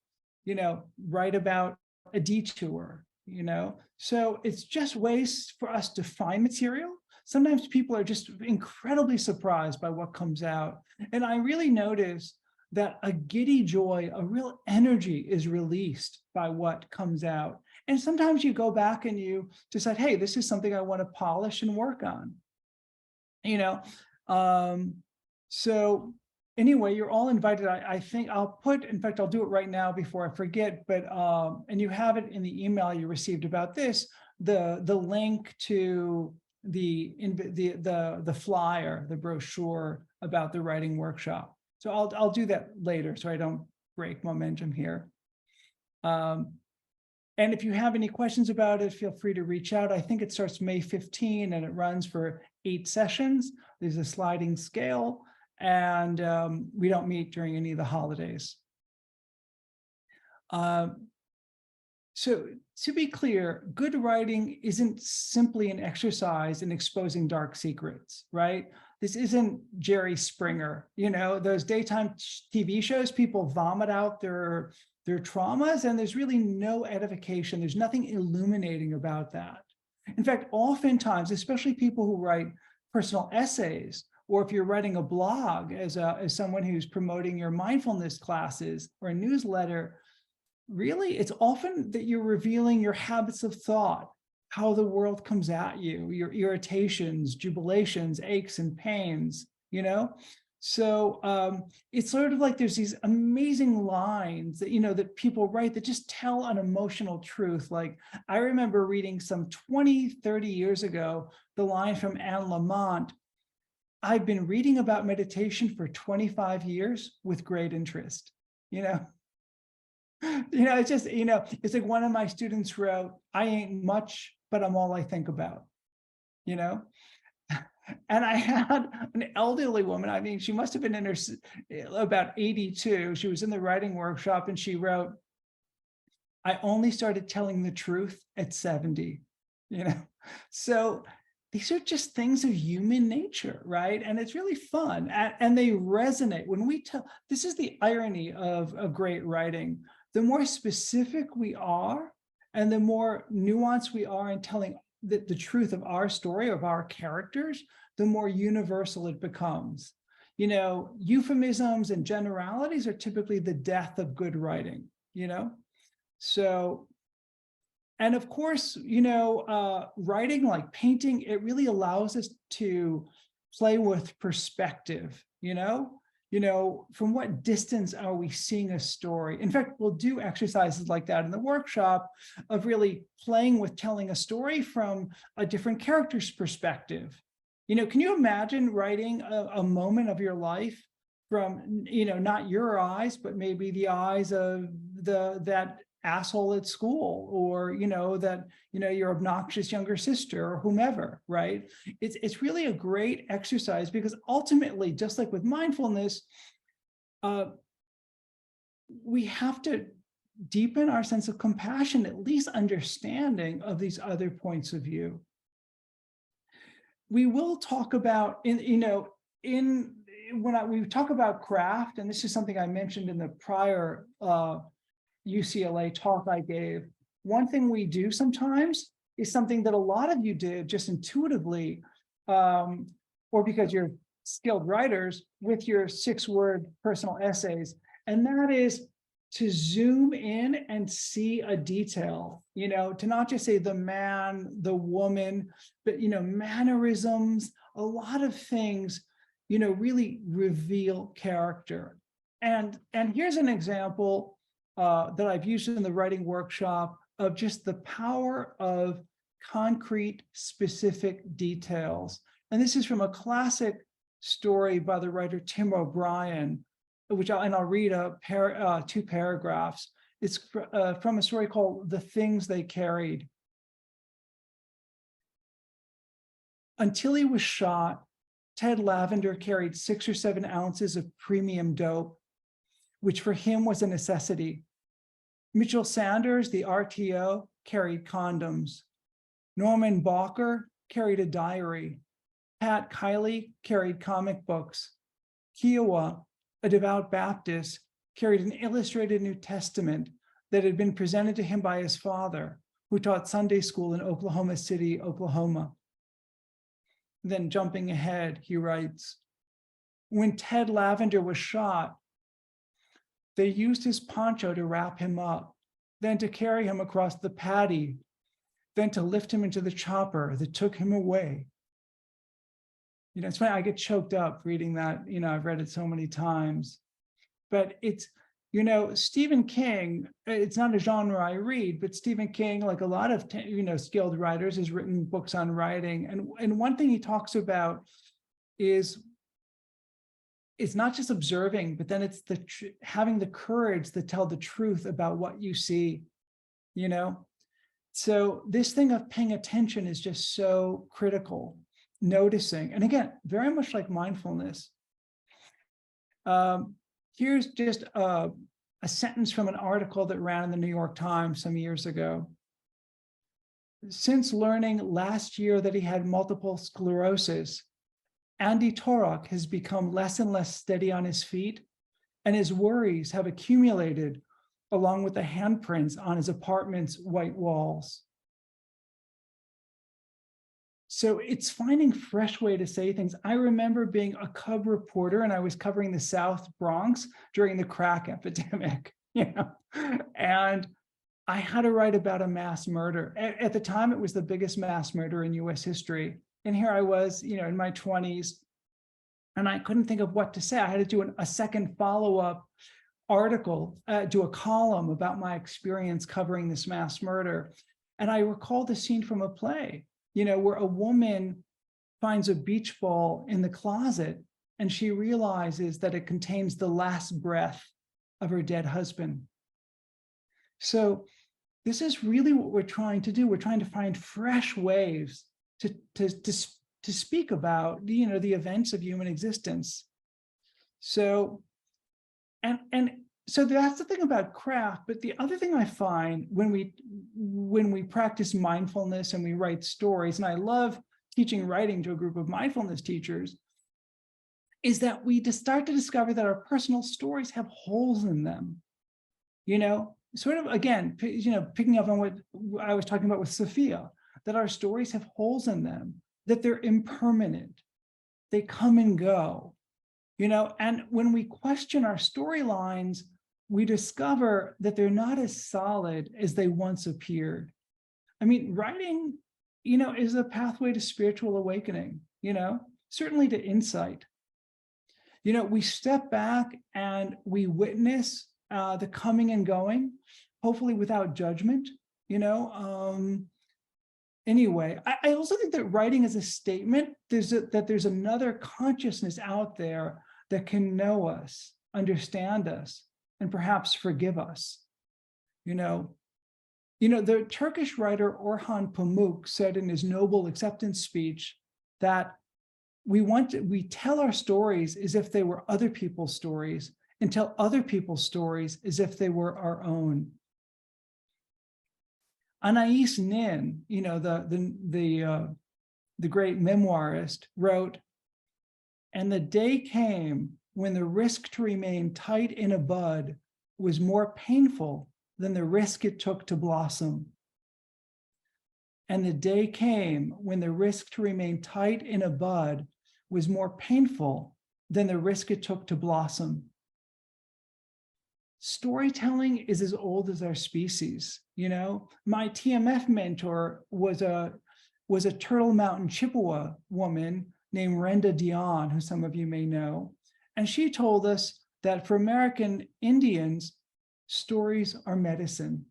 you know, write about a detour, you know. So it's just ways for us to find material. Sometimes people are just incredibly surprised by what comes out. And I really notice that a giddy joy, a real energy is released by what comes out. And sometimes you go back and you decide, hey, this is something I want to polish and work on, you know. So anyway, you're all invited. I think I'll put, in fact, I'll do it right now before I forget, but, and you have it in the email you received about this, the link to the flyer, the brochure about the writing workshop. So I'll do that later so I don't break momentum here. And if you have any questions about it, feel free to reach out. I think it starts May 15 and it runs for 8 sessions. There's a sliding scale, and we don't meet during any of the holidays. So to be clear, good writing isn't simply an exercise in exposing dark secrets, right? This isn't Jerry Springer, those daytime TV shows, people vomit out their traumas, and there's really no edification. There's nothing illuminating about that. In fact, oftentimes, especially people who write personal essays, or if you're writing a blog as someone who's promoting your mindfulness classes or a newsletter, really, it's often that you're revealing your habits of thought, how the world comes at you, your irritations, jubilations, aches and pains, So it's sort of like there's these amazing lines that, that people write that just tell an emotional truth. Like I remember reading some 20, 30 years ago, the line from Anne Lamott, "I've been reading about meditation for 25 years with great interest," It's just, it's like one of my students wrote, "I ain't much, but I'm all I think about," And I had an elderly woman, I mean, she must have been in her about 82. She was in the writing workshop and she wrote, "I only started telling the truth at 70, So these are just things of human nature, right? And it's really fun. And they resonate when we tell. This is the irony of a great writing. The more specific we are and the more nuanced we are in telling the truth of our story, of our characters, the more universal it becomes. Euphemisms and generalities are typically the death of good writing, So, and of course, writing like painting, it really allows us to play with perspective, from what distance are we seeing a story? In fact, we'll do exercises like that in the workshop of really playing with telling a story from a different character's perspective. Can you imagine writing a moment of your life from, not your eyes, but maybe the eyes of that asshole at school, or that your obnoxious younger sister or whomever, right? It's really a great exercise because ultimately, just like with mindfulness, we have to deepen our sense of compassion, at least understanding of these other points of view. We will talk about we talk about craft, and this is something I mentioned in the prior UCLA talk I gave. One thing we do sometimes is something that a lot of you did just intuitively, or because you're skilled writers, with your 6-word personal essays. And that is to zoom in and see a detail, to not just say the man, the woman, but, mannerisms, a lot of things, really reveal character. And here's an example that I've used in the writing workshop of just the power of concrete, specific details. And this is from a classic story by the writer Tim O'Brien, I'll read 2 paragraphs. It's from a story called "The Things They Carried." Until he was shot, Ted Lavender carried 6 or 7 ounces of premium dope, which for him was a necessity. Mitchell Sanders, the RTO, carried condoms. Norman Balker carried a diary. Pat Kiley carried comic books. Kiowa, a devout Baptist, carried an illustrated New Testament that had been presented to him by his father, who taught Sunday school in Oklahoma City, Oklahoma. Then jumping ahead, he writes, when Ted Lavender was shot, they used his poncho to wrap him up, then to carry him across the paddy, then to lift him into the chopper that took him away. It's funny, I get choked up reading that. I've read it so many times. But it's, Stephen King, it's not a genre I read, but Stephen King, like a lot of, skilled writers, has written books on writing. And one thing he talks about is it's not just observing, but then it's having the courage to tell the truth about what you see, So this thing of paying attention is just so critical. noticing, and again, very much like mindfulness. Here's just a sentence from an article that ran in the New York Times some years ago. Since learning last year that he had multiple sclerosis, Andy Torok has become less and less steady on his feet, and his worries have accumulated along with the handprints on his apartment's white walls. So it's finding fresh way to say things. I remember being a cub reporter, and I was covering the South Bronx during the crack epidemic, and I had to write about a mass murder. At the time, it was the biggest mass murder in US history. And here I was, in my 20s, and I couldn't think of what to say. I had to do a second follow-up article, do a column about my experience covering this mass murder. And I recalled the scene from a play, where a woman finds a beach ball in the closet, and she realizes that it contains the last breath of her dead husband. So this is really what we're trying to do. We're trying to find fresh ways to speak about, the events of human existence. So, and so that's the thing about craft. But the other thing I find when we practice mindfulness and we write stories, and I love teaching writing to a group of mindfulness teachers, is that we just start to discover that our personal stories have holes in them. Sort of, again, picking up on what I was talking about with Sophia, that our stories have holes in them, that they're impermanent, they come and go, and when we question our storylines, we discover that they're not as solid as they once appeared. I mean, writing, is a pathway to spiritual awakening, certainly to insight. We step back and we witness the coming and going, hopefully without judgment, Anyway, I also think that writing is a statement. That there's another consciousness out there that can know us, understand us, and perhaps forgive us. The Turkish writer Orhan Pamuk said in his Nobel acceptance speech that we tell our stories as if they were other people's stories, and tell other people's stories as if they were our own. Anais Nin, the great memoirist, wrote, "And the day came when the risk to remain tight in a bud was more painful than the risk it took to blossom. And the day came when the risk to remain tight in a bud was more painful than the risk it took to blossom." Storytelling is as old as our species. My TMF mentor was a Turtle Mountain Chippewa woman named Renda Dion, who some of you may know. And she told us that for American Indians, stories are medicine.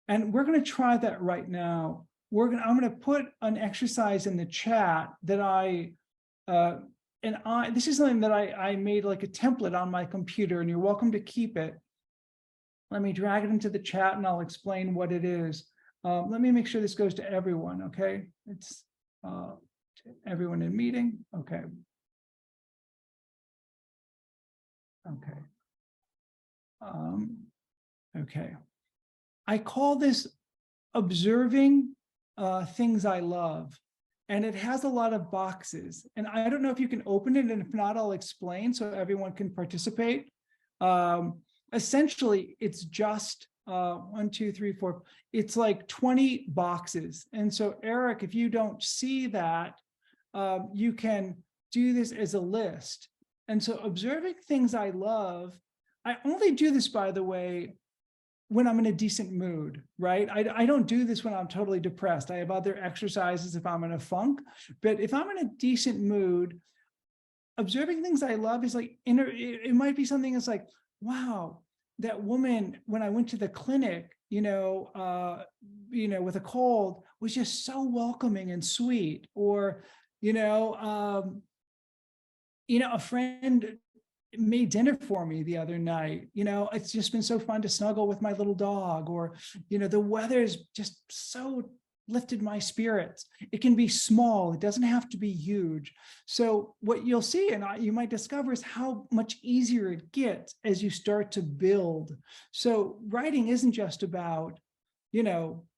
And we're going to try that right now. I'm going to put an exercise in the chat that this is something that I made like a template on my computer, and you're welcome to keep it. Let me drag it into the chat and I'll explain what it is. Let me make sure this goes to everyone, okay? It's everyone in meeting, okay. Okay. Okay. I call this observing things I love. And it has a lot of boxes. And I don't know if you can open it, and if not, I'll explain so everyone can participate. Essentially, it's just 1, 2, 3, 4. It's like 20 boxes. And so, Eric, if you don't see that, you can do this as a list. And so observing things I love, I only do this, by the way, when I'm in a decent mood, right? I don't do this when I'm totally depressed. I have other exercises if I'm in a funk, but if I'm in a decent mood, observing things I love is like, it might be something that's like, wow, that woman, when I went to the clinic, with a cold, was just so welcoming and sweet. Or, a friend made dinner for me the other night. It's just been so fun to snuggle with my little dog. Or, the weather is just so, lifted my spirits. It can be small. It doesn't have to be huge. So what you'll see, and you might discover, is how much easier it gets as you start to build. So writing isn't just about,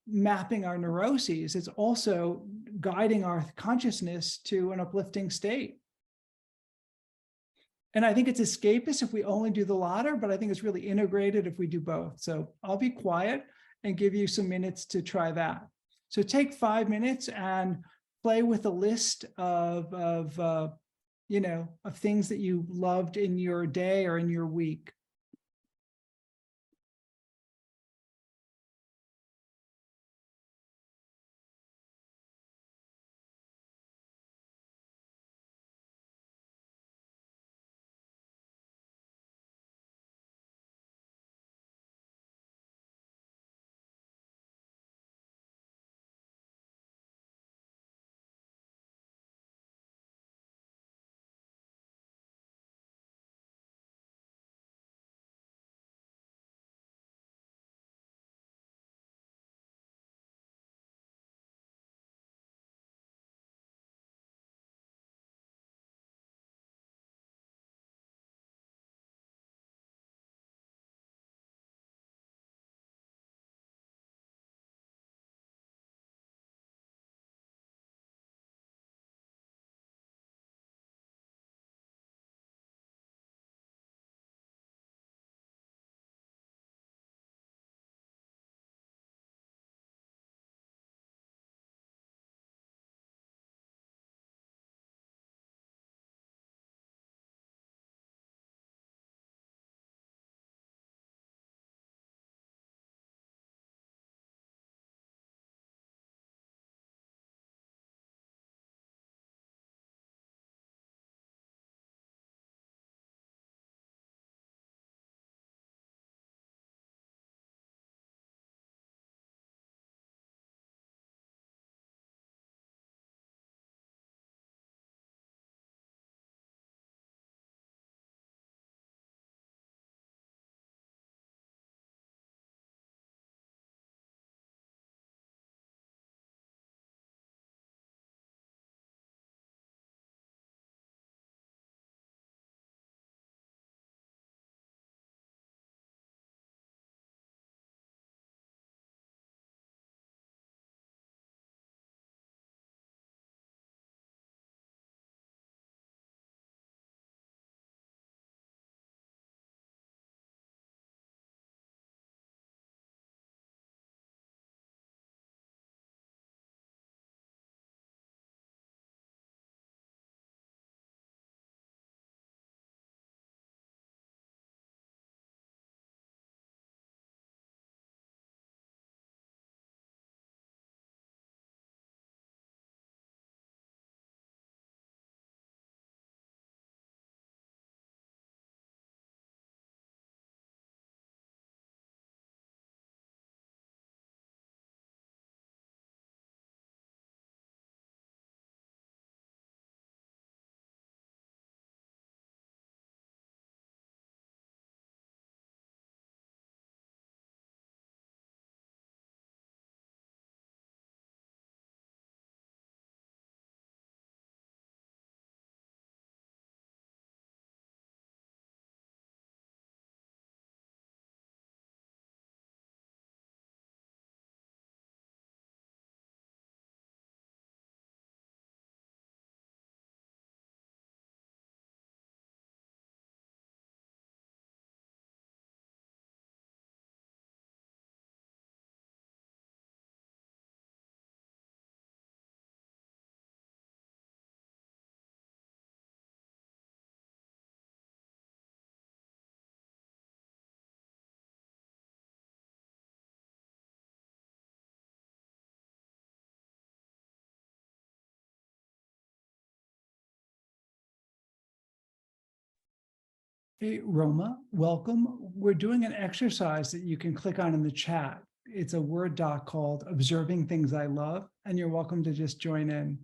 mapping our neuroses. It's also guiding our consciousness to an uplifting state. And I think it's escapist if we only do the latter, but I think it's really integrated if we do both. So I'll be quiet and give you some minutes to try that. So take 5 minutes and play with a list of things that you loved in your day or in your week. Hey, Roma, welcome. We're doing an exercise that you can click on in the chat. It's a Word doc called Observing Things I Love, and you're welcome to just join in.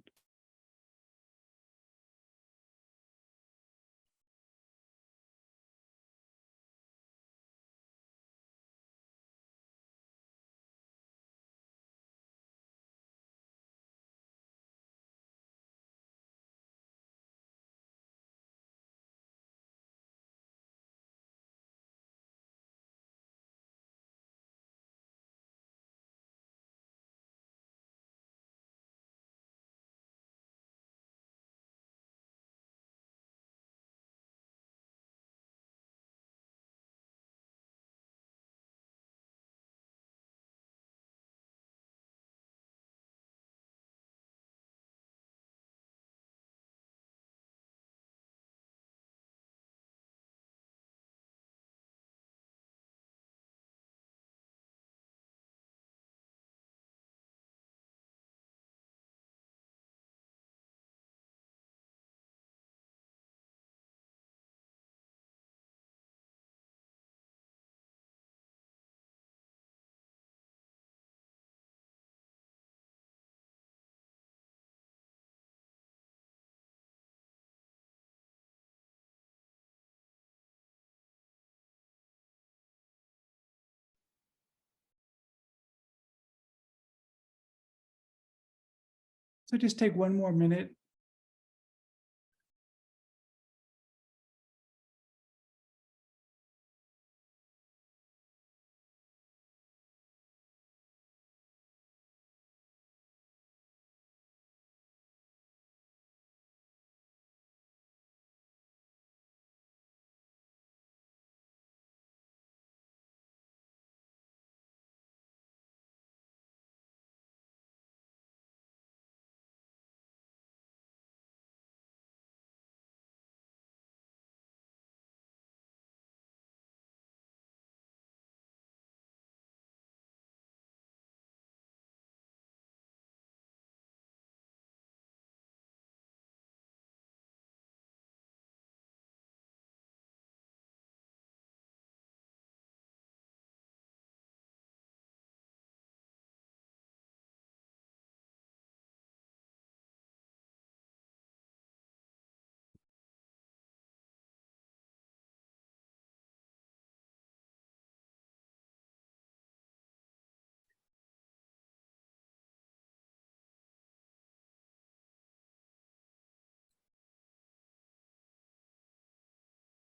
So just take one more minute.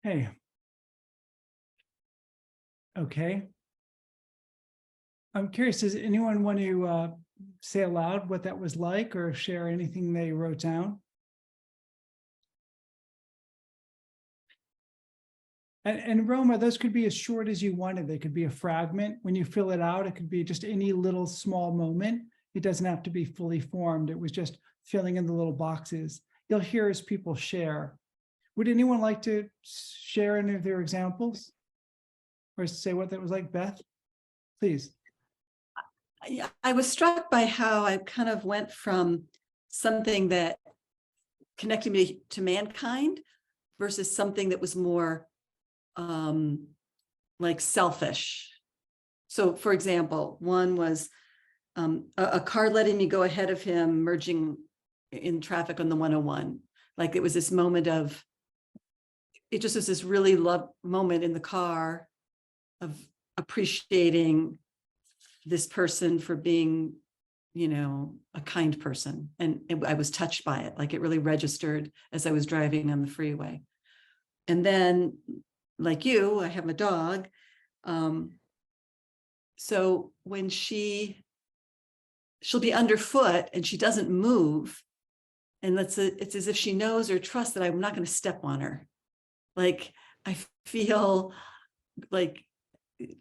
Hey. Okay. I'm curious, does anyone want to say aloud what that was like or share anything they wrote down? And Roma, those could be as short as you wanted. They could be a fragment. When you fill it out, it could be just any little small moment. It doesn't have to be fully formed. It was just filling in the little boxes. You'll hear as people share. Would anyone like to share any of their examples? Or say what that was like, Beth? Please. I was struck by how I kind of went from something that connected me to mankind versus something that was more like selfish. So for example, one was a car letting me go ahead of him, merging in traffic on the 101. Like it was this moment of, it just was this really love moment in the car of appreciating this person for being, you know, a kind person. And I was touched by it. Like it really registered as I was driving on the freeway. And then like you, I have a dog. So when she'll be underfoot and she doesn't move, and it's as if she knows or trusts that I'm not going to step on her. Like I feel like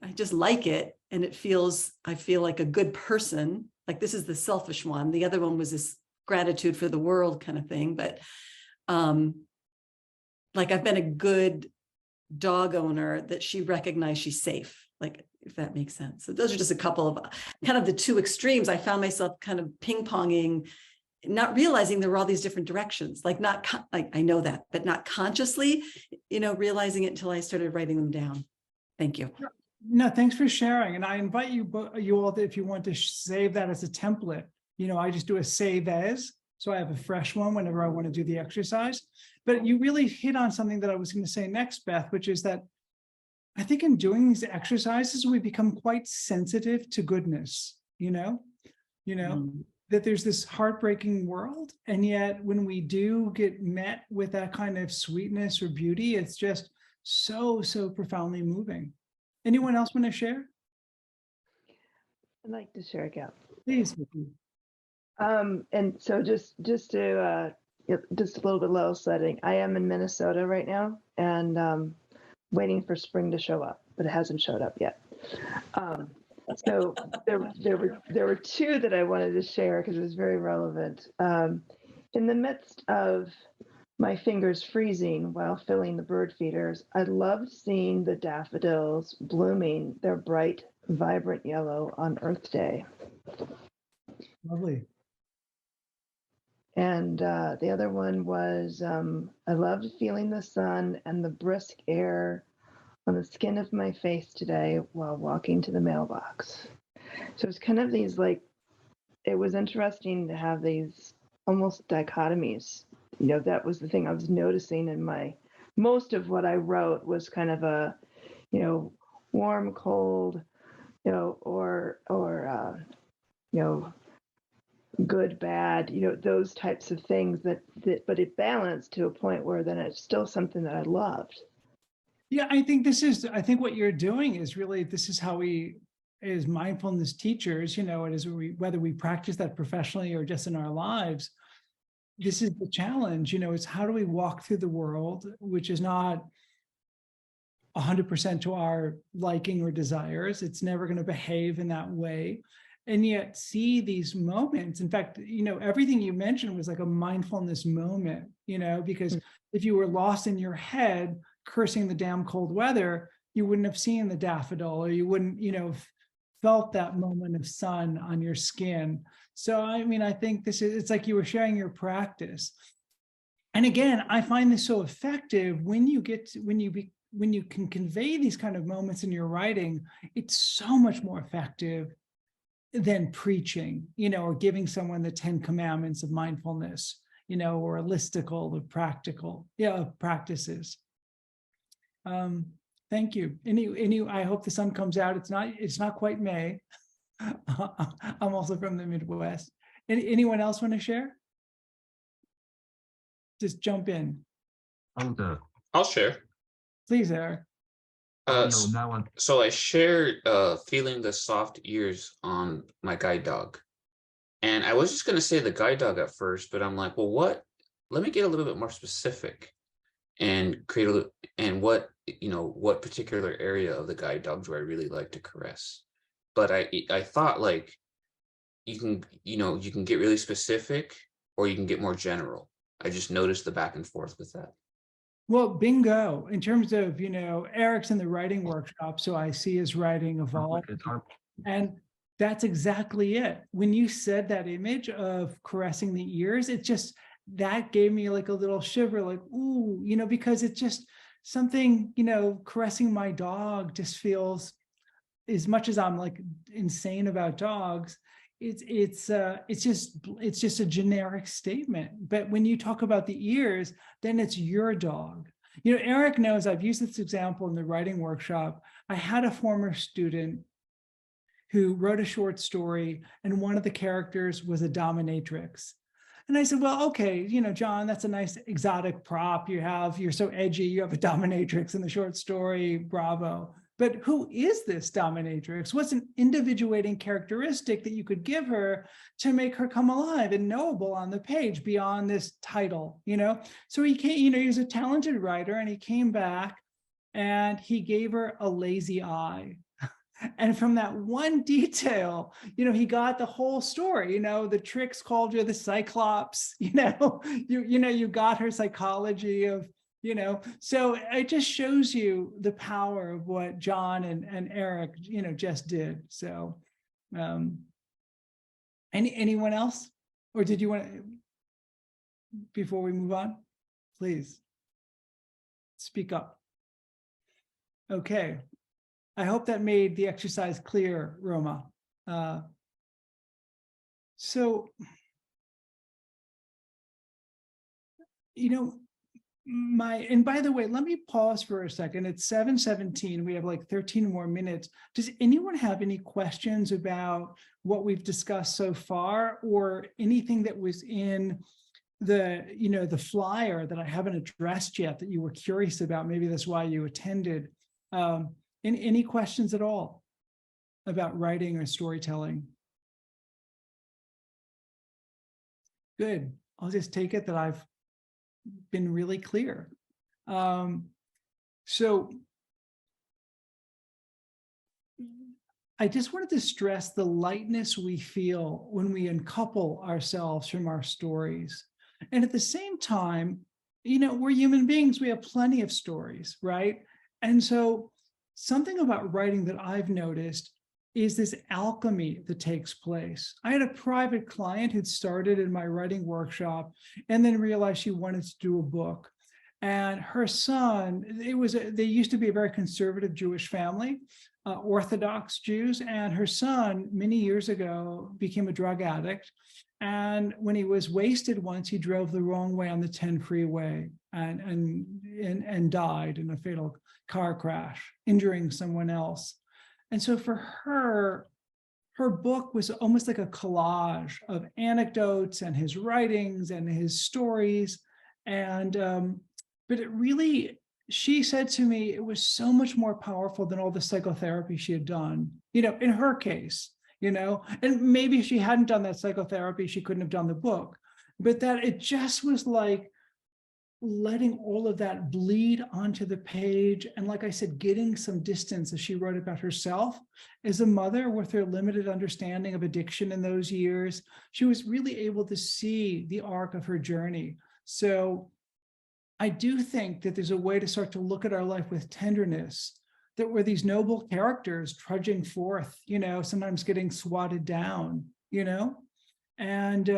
I just like it. And I feel like a good person. Like this is the selfish one. The other one was this gratitude for the world kind of thing. But like I've been a good dog owner that she recognized she's safe. Like if that makes sense. So those are just a couple of kind of the two extremes. I found myself kind of ping-ponging, not realizing there were all these different directions, like I know that, but not consciously, you know, realizing it until I started writing them down. Thank you. No, thanks for sharing. And I invite you all, if you want to save that as a template, you know, I just do a save as, so I have a fresh one whenever I want to do the exercise. But you really hit on something that I was going to say next, Beth, which is that I think in doing these exercises, we become quite sensitive to goodness, you know, that there's this heartbreaking world. And yet when we do get met with that kind of sweetness or beauty, it's just so profoundly moving. Anyone else want to share? I'd like to share again. Please, Vicky. And so just to just a little bit level setting, I am in Minnesota right now and waiting for spring to show up, but it hasn't showed up yet. So there were two that I wanted to share because it was very relevant. In the midst of my fingers freezing while filling the bird feeders, I loved seeing the daffodils blooming their bright, vibrant yellow on Earth Day. Lovely. And the other one was I loved feeling the sun and the brisk air on the skin of my face today while walking to the mailbox. So it's kind of these it was interesting to have these almost dichotomies. You know, that was the thing I was noticing in most of what I wrote was kind of a, warm, cold, or good, bad, those types of things but it balanced to a point where then it's still something that I loved. Yeah, I think what you're doing is really, this is how we, as mindfulness teachers, it is whether we practice that professionally or just in our lives, this is the challenge, is how do we walk through the world, which is not 100% to our liking or desires. It's never going to behave in that way. And yet see these moments. In fact, everything you mentioned was like a mindfulness moment, because if you were lost in your head, cursing the damn cold weather, you wouldn't have seen the daffodil, or you wouldn't, felt that moment of sun on your skin. So, I think it's like you were sharing your practice. And again, I find this so effective when you can convey these kind of moments in your writing. It's so much more effective than preaching, or giving someone the 10 commandments of mindfulness, or a listicle of practical, practices. Thank you. I hope the sun comes out. It's not quite May. I'm also from the Midwest. Anyone else want to share? Just jump in. I'll share. Please, Eric. So I shared feeling the soft ears on my guide dog. And I was just going to say the guide dog at first, but I'm like, well, let me get a little bit more specific and what particular area of the guide dog do I really like to caress? But I thought, like, you can get really specific or you can get more general. I just noticed the back and forth with that. Well, bingo. In terms of, Eric's in the writing workshop, so I see his writing evolve. And that's exactly it. When you said that image of caressing the ears, that gave me like a little shiver, like, ooh, because it's just something, caressing my dog just feels, as much as I'm like insane about dogs, it's just a generic statement. But when you talk about the ears, then it's your dog. Eric knows I've used this example in the writing workshop. I had a former student who wrote a short story, and one of the characters was a dominatrix. And I said, well, okay, John, that's a nice exotic prop. You're so edgy. You have a dominatrix in the short story. Bravo. But who is this dominatrix? What's an individuating characteristic that you could give her to make her come alive and knowable on the page beyond this title, So he came, he was a talented writer, and he came back and he gave her a lazy eye. And from that one detail, he got the whole story. The tricks called you the Cyclops. You got her psychology of, So it just shows you the power of what John and Eric, just did. So, anyone else, or did you want to, before we move on, please speak up. Okay. I hope that made the exercise clear, Roma. So, and by the way, let me pause for a second. It's 7:17. We have like 13 more minutes. Does anyone have any questions about what we've discussed so far, or anything that was in the flyer that I haven't addressed yet that you were curious about? Maybe that's why you attended. Any questions at all about writing or storytelling? Good. I'll just take it that I've been really clear. So I just wanted to stress the lightness we feel when we uncouple ourselves from our stories. And at the same time, we're human beings. We have plenty of stories, right? And so something about writing that I've noticed is this alchemy that takes place. I had a private client who'd started in my writing workshop and then realized she wanted to do a book. And her son, they used to be a very conservative Jewish family, Orthodox Jews, and her son many years ago became a drug addict. And when he was wasted once, he drove the wrong way on the 10 freeway and died in a fatal car crash, injuring someone else. And so for her, her book was almost like a collage of anecdotes and his writings and his stories. And, but it really, she said to me, it was so much more powerful than all the psychotherapy she had done, in her case, and maybe if she hadn't done that psychotherapy, she couldn't have done the book, but that it just was like letting all of that bleed onto the page. And like I said, getting some distance as she wrote about herself as a mother with her limited understanding of addiction in those years. She was really able to see the arc of her journey. So I do think that there's a way to start to look at our life with tenderness, that we're these noble characters trudging forth, sometimes getting swatted down, and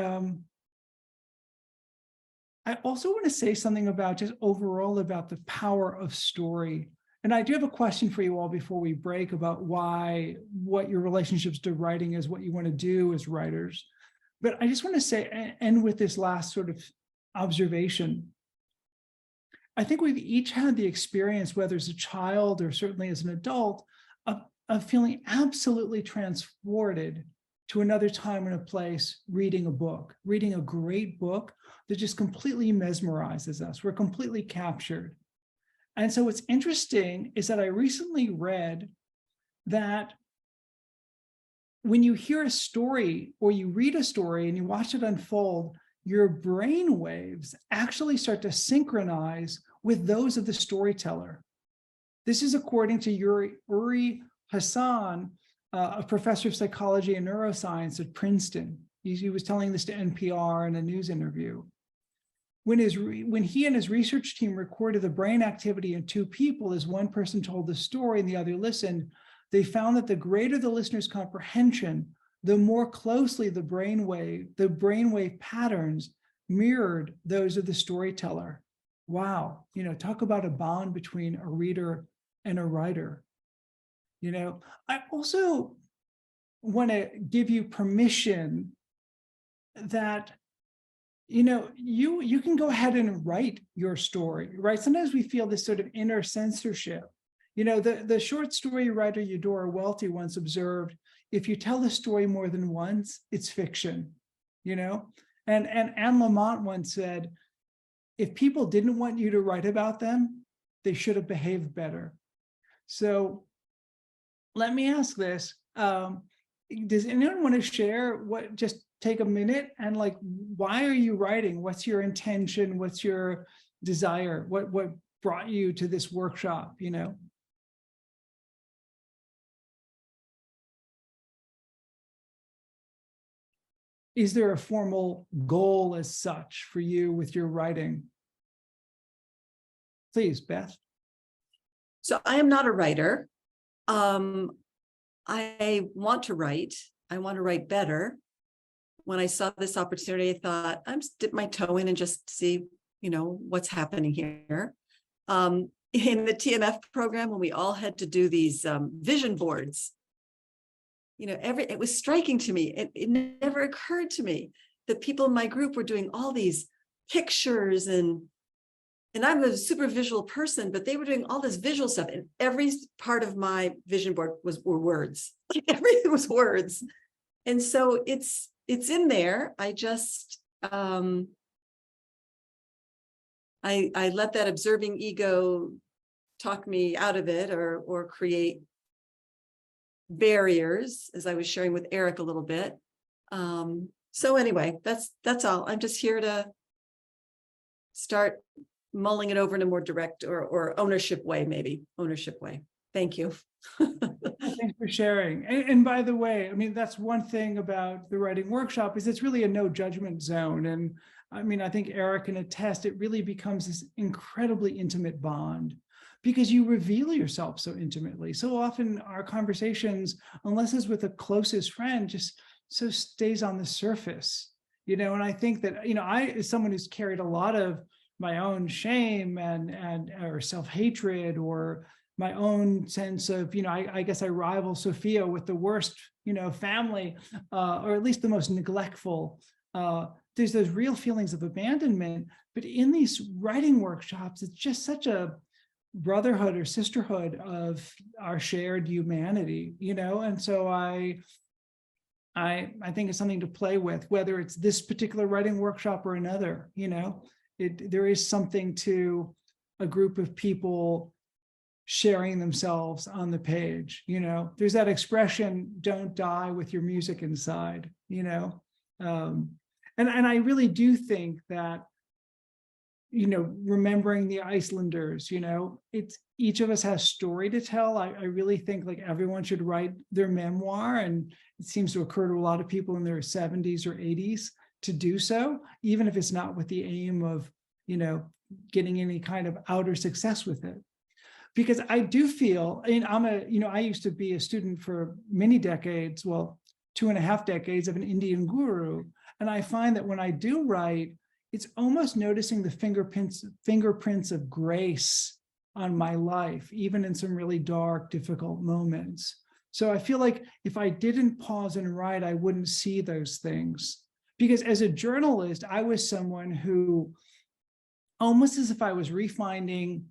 I also want to say something about just overall about the power of story. And I do have a question for you all before we break about what your relationships to writing is, what you want to do as writers. But I just want to say, end with this last sort of observation. I think we've each had the experience, whether as a child or certainly as an adult, of feeling absolutely transported to another time and a place, reading a book, reading a great book that just completely mesmerizes us. We're completely captured. And so what's interesting is that I recently read that when you hear a story or you read a story and you watch it unfold, your brain waves actually start to synchronize with those of the storyteller. This is according to Uri Hassan, a professor of psychology and neuroscience at Princeton. He was telling this to NPR in a news interview. When he and his research team recorded the brain activity in two people, as one person told the story and the other listened, they found that the greater the listener's comprehension, the more closely the brainwave patterns mirrored those of the storyteller. Wow, talk about a bond between a reader and a writer. I also want to give you permission that, you can go ahead and write your story, right? Sometimes we feel this sort of inner censorship. The short story writer Eudora Welty once observed, if you tell a story more than once, it's fiction, and Anne Lamott once said, if people didn't want you to write about them, they should have behaved better. So let me ask this. Does anyone want to share just take a minute and why are you writing? What's your intention? What's your desire? What brought you to this workshop, Is there a formal goal as such for you with your writing? Please, Beth. So I am not a writer. I want to write. I want to write better. When I saw this opportunity, I thought, I'm just dip my toe in and just see, what's happening here. In the TMF program, when we all had to do these vision boards, it was striking to me. It never occurred to me that people in my group were doing all these pictures and I'm a super visual person, but they were doing all this visual stuff, and every part of my vision board were words. Everything was words, and so it's in there. I just I let that observing ego talk me out of it, or create barriers, as I was sharing with Eric a little bit. So anyway, that's all. I'm just here to start mulling it over in a more direct or ownership way, maybe ownership way. Thank you. Thanks for sharing. And by the way, that's one thing about the writing workshop is it's really a no judgment zone. And I think Eric can attest, it really becomes this incredibly intimate bond because you reveal yourself so intimately. So often our conversations, unless it's with a closest friend, just so stays on the surface, and I think that, I, as someone who's carried a lot of my own shame or self-hatred or my own sense of, I guess I rival Sophia with the worst, family, or at least the most neglectful. There's those real feelings of abandonment, but in these writing workshops, it's just such a brotherhood or sisterhood of our shared humanity, and so I I think it's something to play with, whether it's this particular writing workshop or another. There is something to a group of people sharing themselves on the page. There's that expression, don't die with your music inside. And I really do think that, remembering the Icelanders, it's each of us has story to tell. I really think like everyone should write their memoir, and it seems to occur to a lot of people in their 70s or 80s to do so, even if it's not with the aim of, getting any kind of outer success with it. Because I do feel, I used to be a student for many decades, well, 2.5 decades of an Indian guru. And I find that when I do write, it's almost noticing the fingerprints of grace on my life, even in some really dark, difficult moments. So I feel like if I didn't pause and write, I wouldn't see those things. Because as a journalist, I was someone who, almost as if I was refinding,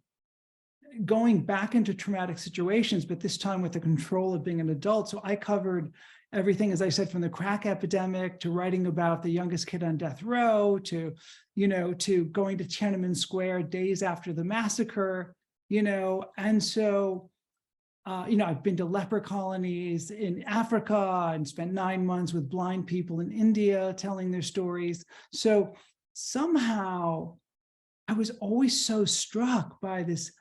going back into traumatic situations, but this time with the control of being an adult. So I covered everything, as I said, from the crack epidemic to writing about the youngest kid on death row to, to going to Tiananmen Square days after the massacre, and so, I've been to leper colonies in Africa and spent 9 months with blind people in India telling their stories. So somehow I was always so struck by this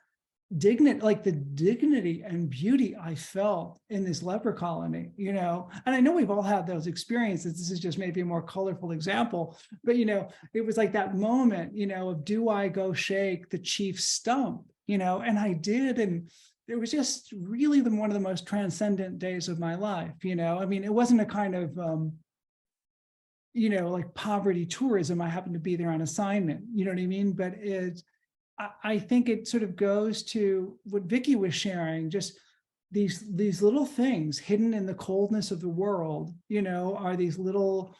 dignity, like the dignity and beauty I felt in this leper colony, and I know we've all had those experiences. This is just maybe a more colorful example, but it was like that moment, of do I go shake the chief's stump, and I did, and it was just really one of the most transcendent days of my life. It wasn't a kind of like poverty tourism. I happened to be there on assignment, you know what I mean? But I think it sort of goes to what Vicky was sharing, just these little things hidden in the coldness of the world, are these little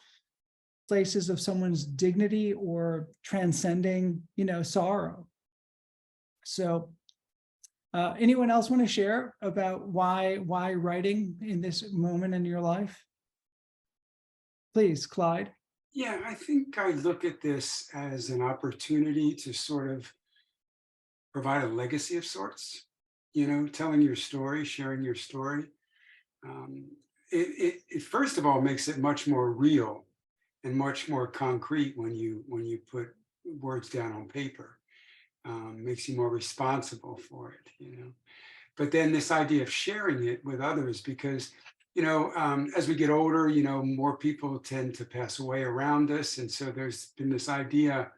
places of someone's dignity or transcending, sorrow. So anyone else want to share about why writing in this moment in your life? Please, Clyde. Yeah, I think I look at this as an opportunity to sort of provide a legacy of sorts, telling your story, sharing your story. It first of all makes it much more real and much more concrete when you put words down on paper. Makes you more responsible for it, But then this idea of sharing it with others, because as we get older, more people tend to pass away around us, and so there's been this idea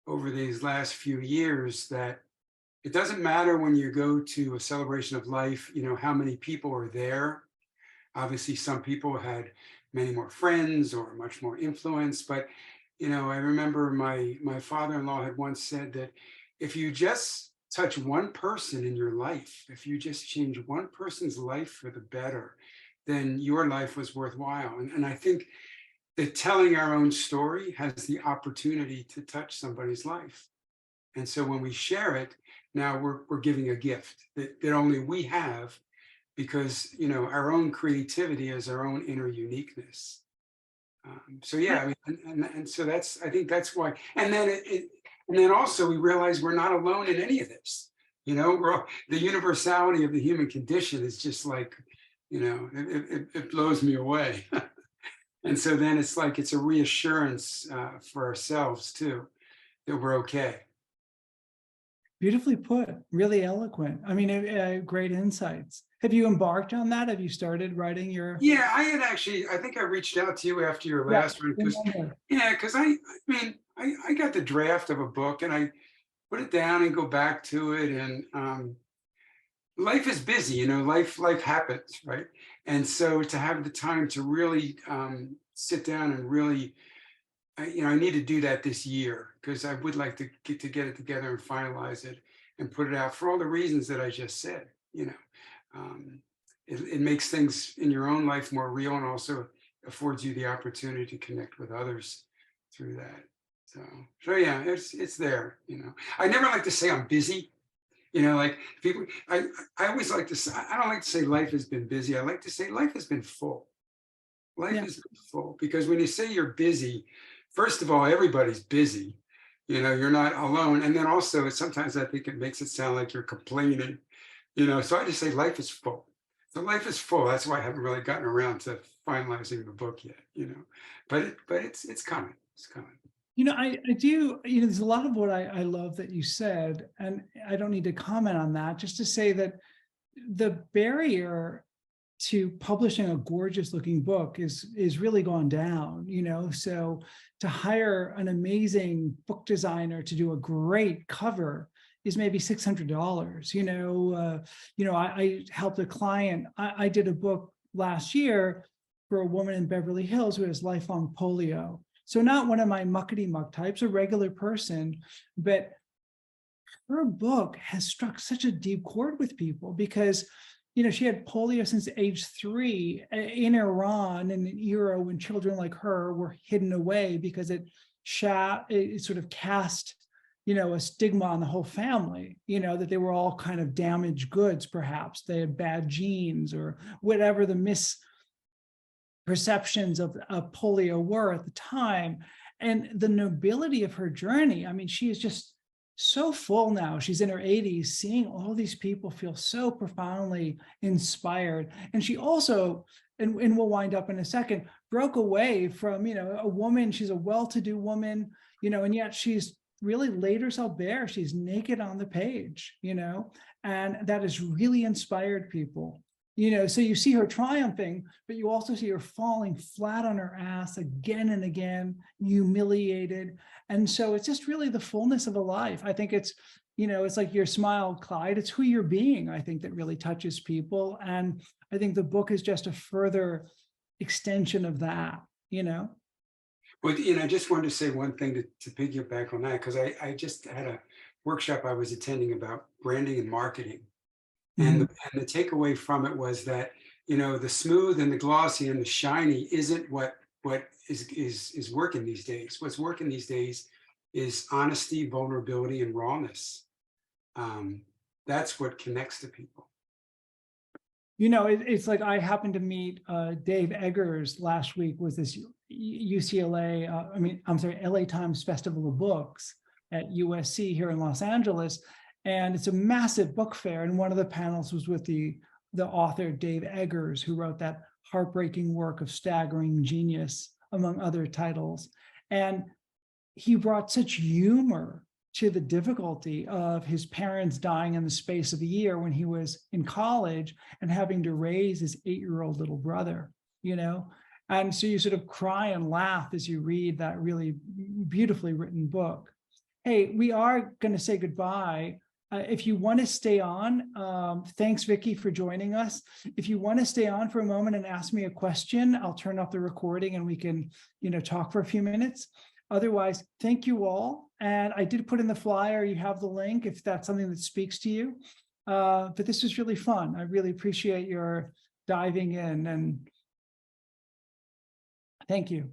over these last few years that it doesn't matter when you go to a celebration of life, how many people are there. Obviously, some people had many more friends or much more influence, but I remember my father-in-law had once said that if you just touch one person in your life, if you just change one person's life for the better, then your life was worthwhile. And I think that telling our own story has the opportunity to touch somebody's life. And so when we share it, now we're giving a gift that only we have, because our own creativity is our own inner uniqueness. So yeah, and so I think that's why. And then also we realize we're not alone in any of this. The universality of the human condition is just like, it blows me away. And so then it's like it's a reassurance for ourselves too, that we're okay. Beautifully put, really eloquent. Great insights. Have you embarked on that? Have you started writing your? Yeah, I think I reached out to you after your last one, because I got the draft of a book and I put it down and go back to it, and life is busy, life happens, right? And so to have the time to really sit down and really, I need to do that this year, because I would like to get it together and finalize it and put it out for all the reasons that I just said. It makes things in your own life more real, and also affords you the opportunity to connect with others through that. So yeah, it's there. I never like to say I'm busy. Like people, I always like to say, I don't like to say life has been busy. I like to say life has been full. Life Yeah. is full, because when you say you're busy, first of all, everybody's busy. You know, you're not alone. And then also, sometimes I think it makes it sound like you're complaining. You know, so I just say life is full. So life is full. That's why I haven't really gotten around to finalizing the book yet. You know, but it's coming. It's coming. You know, I do, you know, there's a lot of what I love that you said, and I don't need to comment on that, just to say that the barrier to publishing a gorgeous looking book is really gone down, you know. So to hire an amazing book designer to do a great cover is maybe $600. I helped a client. I did a book last year for a woman in Beverly Hills who has lifelong polio. So not one of my muckety muck types, a regular person, but her book has struck such a deep chord with people because, you know, she had polio since age 3 in Iran, in an era when children like her were hidden away because it sort of cast, you know, a stigma on the whole family, you know, that they were all kind of damaged goods, perhaps. They had bad genes or whatever the misperceptions of polio were at the time. And the nobility of her journey, I mean, she is just so full now. She's in her 80s, seeing all these people feel so profoundly inspired. And she also, and we'll wind up in a second, broke away from, you know, a woman. She's a well-to-do woman, you know, and yet she's really laid herself bare. She's naked on the page, you know, and that has really inspired people. You know, so you see her triumphing, but you also see her falling flat on her ass again and again, humiliated. And so it's just really the fullness of a life. I think it's, you know, it's like your smile, Clyde. It's who you're being, I think, that really touches people. And I think the book is just a further extension of that, you know? Well, you know, I just wanted to say one thing to piggyback on that, because I just had a workshop I was attending about branding and marketing. And the takeaway from it was that, you know, the smooth and the glossy and the shiny isn't what is working these days. What's working these days is honesty, vulnerability, and rawness. That's what connects to people. You know, it's like I happened to meet Dave Eggers last week with this UCLA, LA Times Festival of Books at USC here in Los Angeles. And it's a massive book fair. And one of the panels was with the author, Dave Eggers, who wrote that heartbreaking work of Staggering Genius, among other titles. And he brought such humor to the difficulty of his parents dying in the space of a year when he was in college and having to raise his 8-year-old little brother, you know? And so you sort of cry and laugh as you read that really beautifully written book. Hey, we are going to say goodbye. If you want to stay on, thanks, Vicky, for joining us. If you want to stay on for a moment and ask me a question, I'll turn off the recording and we can, you know, talk for a few minutes. Otherwise, thank you all. And I did put in the flyer, you have the link if that's something that speaks to you. But this was really fun. I really appreciate your diving in, and thank you.